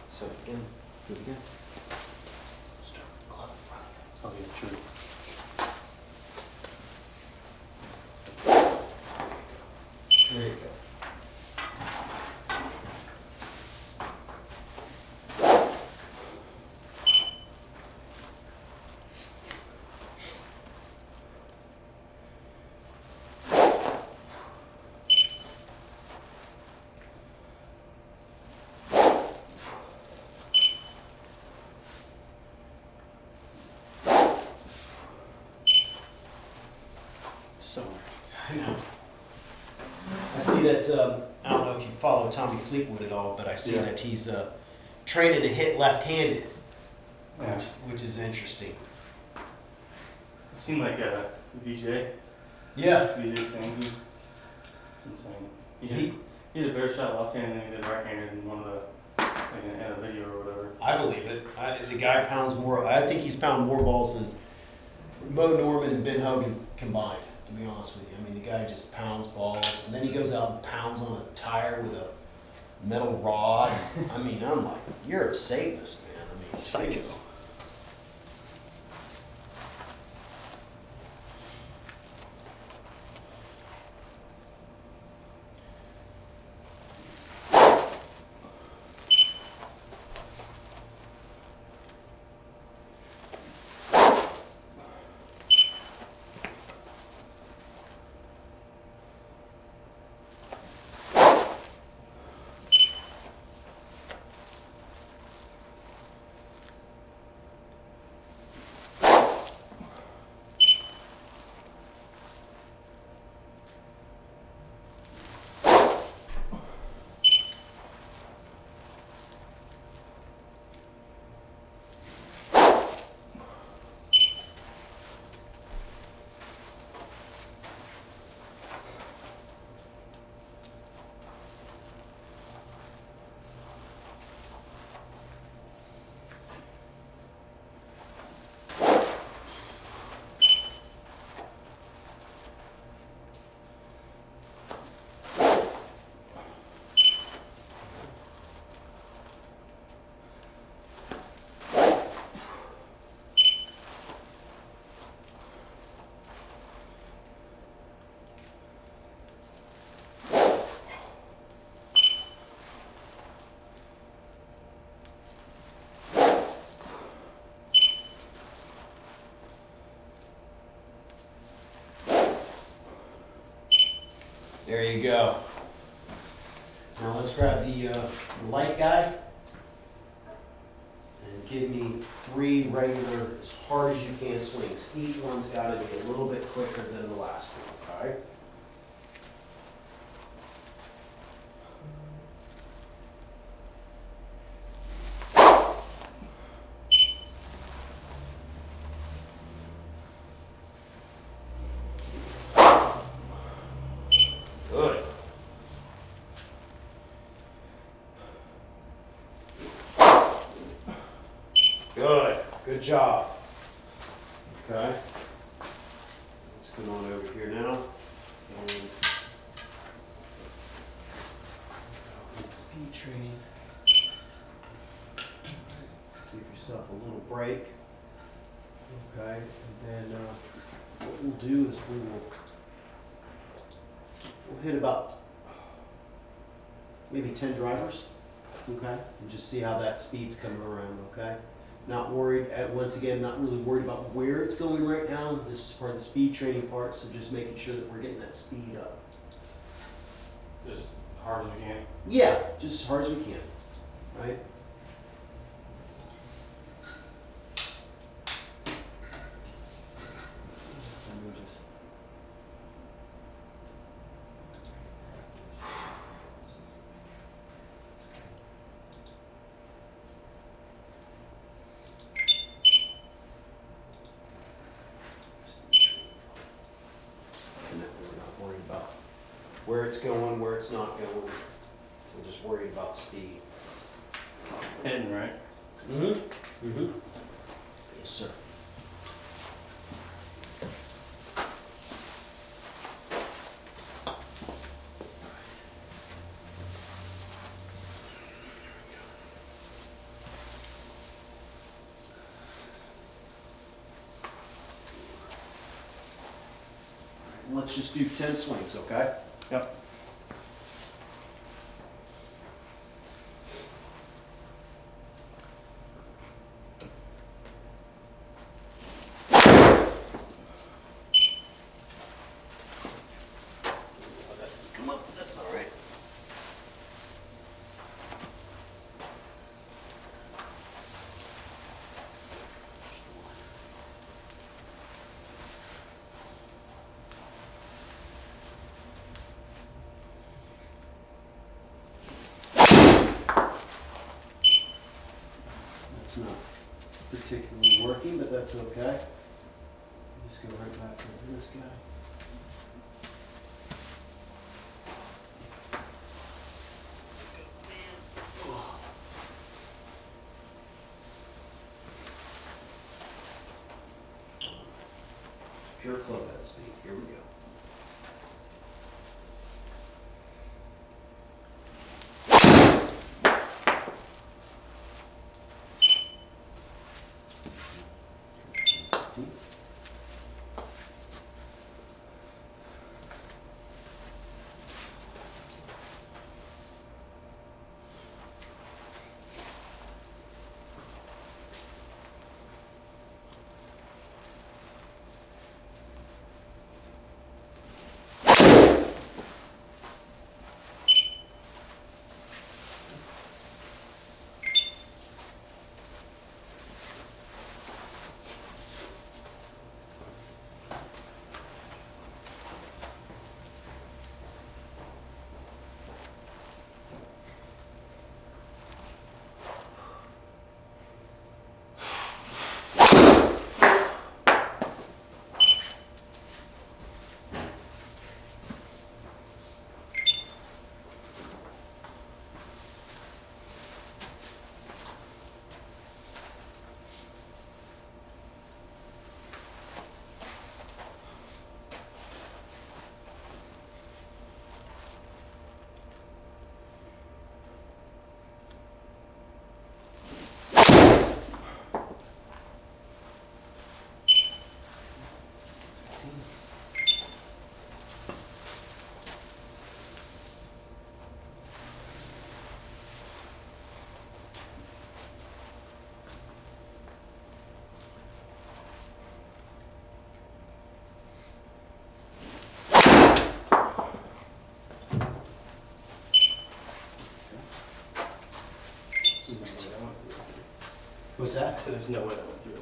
So again, do it again. Start with the club running. Oh yeah, true. There you go. So I know. I see that, I don't know if you follow Tommy Fleetwood at all, but I see Yeah. that he's training to hit left-handed, yeah. which is interesting. It seemed like a VJ. Yeah. VJ Singh. It's insane. He He, had a better shot left-handed than he did right-handed in one of the like in a video or whatever. I believe it. The guy pounds more. I think he's pounded more balls than Mo Norman and Ben Hogan combined, to be honest with you. I mean, the guy just pounds balls, and then he goes out and pounds on a tire with a metal rod. I mean, I'm like, you're a Satanist, man. I mean, Psycho. there you go. Now let's grab the light guy and give me 3 regular, as hard as you can swings. Each one's got to be a little bit quicker than the last one, okay? Good. Good. Good job. Okay. Let's come on over here now. And speed training. Give yourself a little break. Okay. And then what we'll do is we'll hit about maybe 10 drivers, okay? And just see how that speed's coming around, okay? Not worried, once again, not really worried about where it's going right now. This is part of the speed training part, so just making sure that we're getting that speed up. Just hard as we can. Yeah, just as hard as we can, right? Let me just and that will where it's going, where it's not going. We're just worried about speed. Hitting, right? Mm-hmm. Mm-hmm. Yes, sir. Let's just do 10 swings, okay? Yep. Come up, that's all right. That's not particularly working, but that's okay. Just go right back over this guy. Pure clubhead speed. Here we go. What's that? So there's no way that went through it.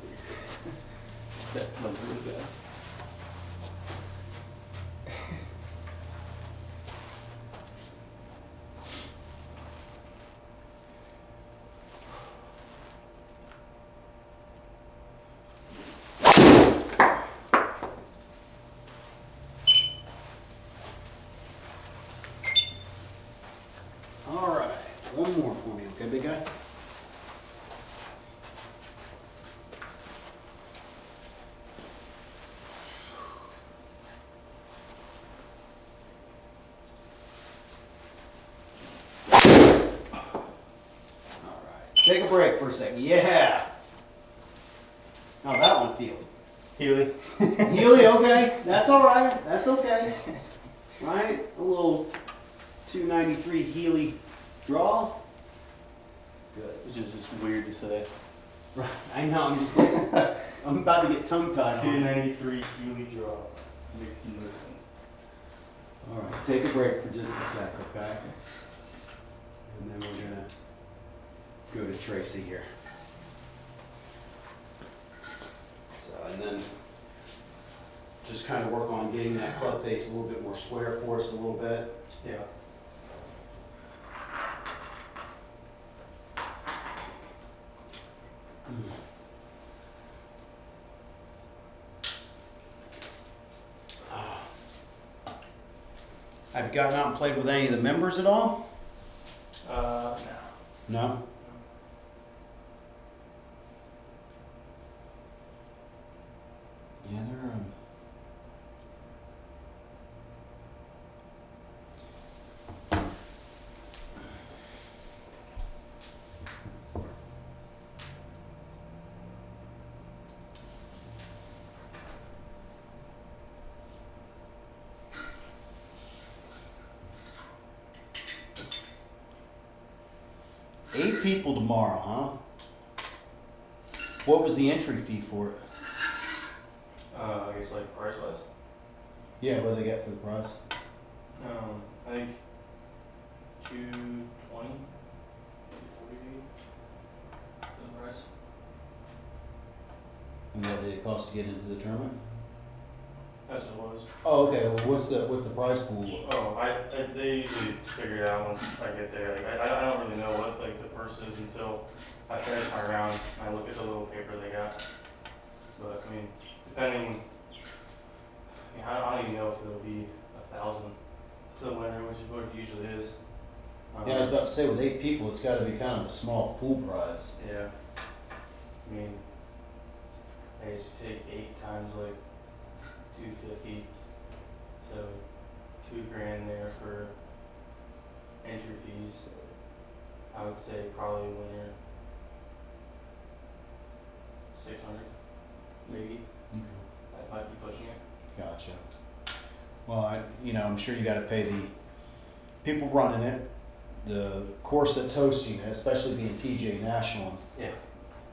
That number is bad. All right. One more for me, okay, big guy? Take a break for a second. Yeah. How'd that one feel? Healy. Healy, okay. That's all right. That's okay. Right? A little 293 Healy draw. Good. Which is just weird to say. Right. I know. I'm just like, I'm about to get tongue-tied on. 293 Healy draw. Makes no sense. All right. Take a break for just a sec, okay? And then we're going to go to Tracy here. So, and then just kind of work on getting that club face a little bit more square for us a little bit. Yeah. Have you gotten out and played with any of the members at all? No. No? Yeah, they're, 8 people tomorrow, huh? What was the entry fee for it? I guess like price wise. Yeah, what do they get for the price? I think 220, 240 for the price. And what did it cost to get into the tournament? That's what it was. Oh, okay. Well, what's the prize pool? Oh, they usually figure it out once I get there. Like I don't really know what like the purse is until I finish my round and I look at the little paper they got. But I mean, depending, I don't even know if it'll be 1,000 to the winner, which is what it usually is. Yeah, I was about to say with 8 people, it's got to be kind of a small pool prize. Yeah. I mean, I guess you take 8 times like 250, so $2,000 there for entry fees. I would say probably winner 600, maybe. That might be pushing it. Gotcha. Well, I'm sure you got to pay the people running it, the course that's hosting it, especially being PGA National, Yeah.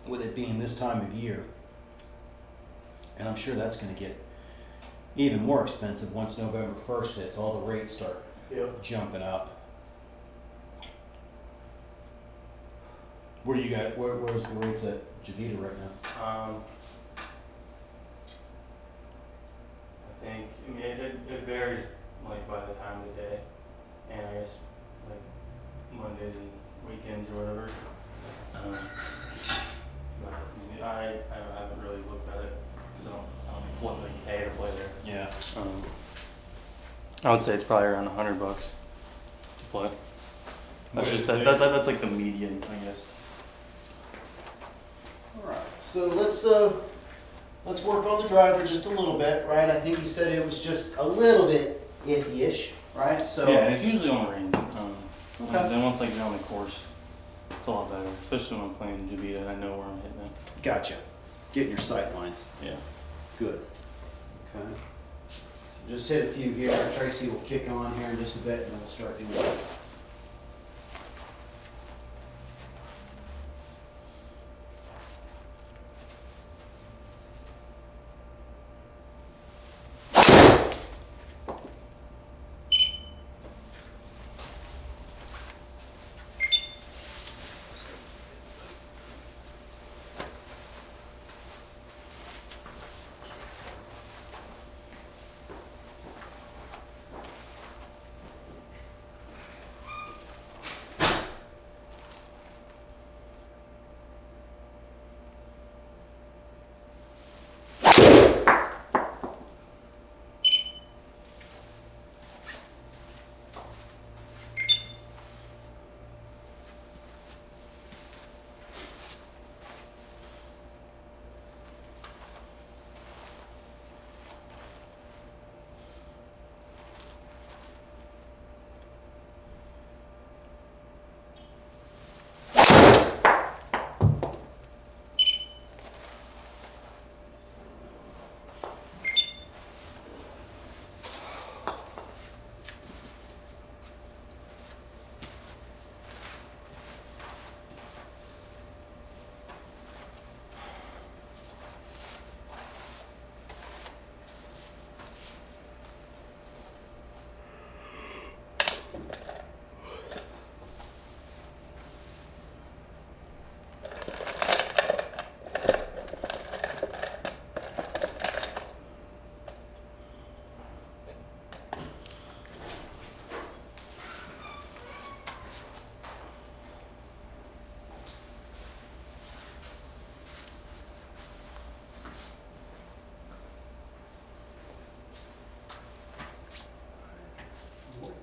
with it being this time of year. And I'm sure that's going to get even more expensive once November 1st hits. All the rates start jumping up. Where do you got? Where's the rates at Javita right now? I think it varies like by the time of the day, and I guess like Mondays and weekends or whatever. But I haven't really looked at it because I don't what they pay to play there. Yeah. I would say it's probably around $100 to play. That's just that's like the median, I guess. All right. So let's work on the driver just a little bit, right? I think you said it was just a little bit iffy-ish, right? So Yeah, it's usually on the range. Okay. Then once I get on the course, it's a lot better, especially when I'm playing Javita and I know where I'm hitting it. Gotcha. Getting your sight lines. Yeah. Good. Okay. Just hit a few here. Tracy will kick on here in just a bit and we'll start doing it.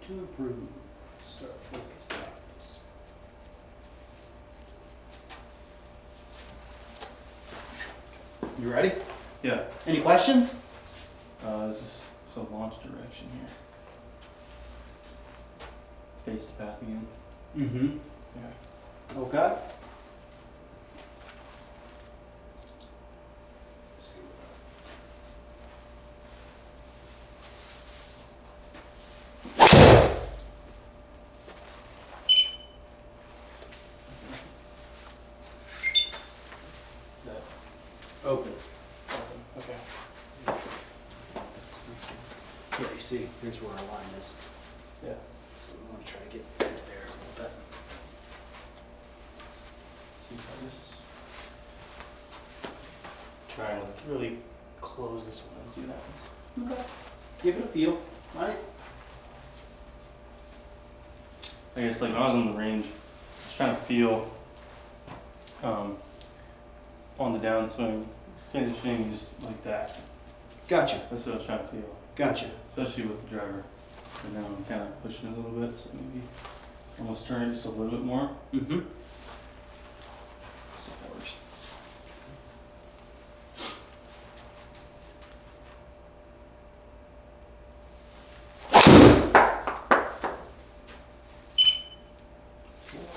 to approve. Start focus practice. You ready? Yeah. Any questions? This is so launch direction here. Face to path again. Mm-hmm. Yeah. Okay. That Open. open. Okay. Yeah, you see, here's where our line is. Yeah. So we want to try to get into there a little bit. See if I just try and really close this one and see what happens. Okay. Give it a feel, right? I guess like when I was on the range, I was trying to feel on the downswing, finishing just like that. Gotcha. That's what I was trying to feel, Gotcha. especially with the driver. And now I'm kind of pushing it a little bit, so maybe almost turn it just a little bit more. Mm-hmm. See if that works.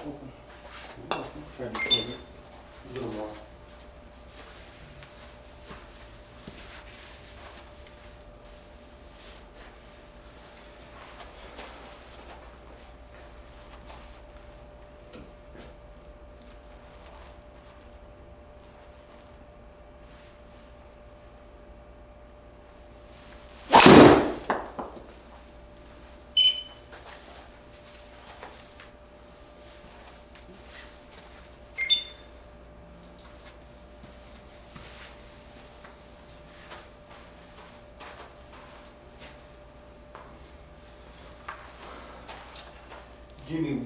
Open. Try to close it a little more. Jimmy,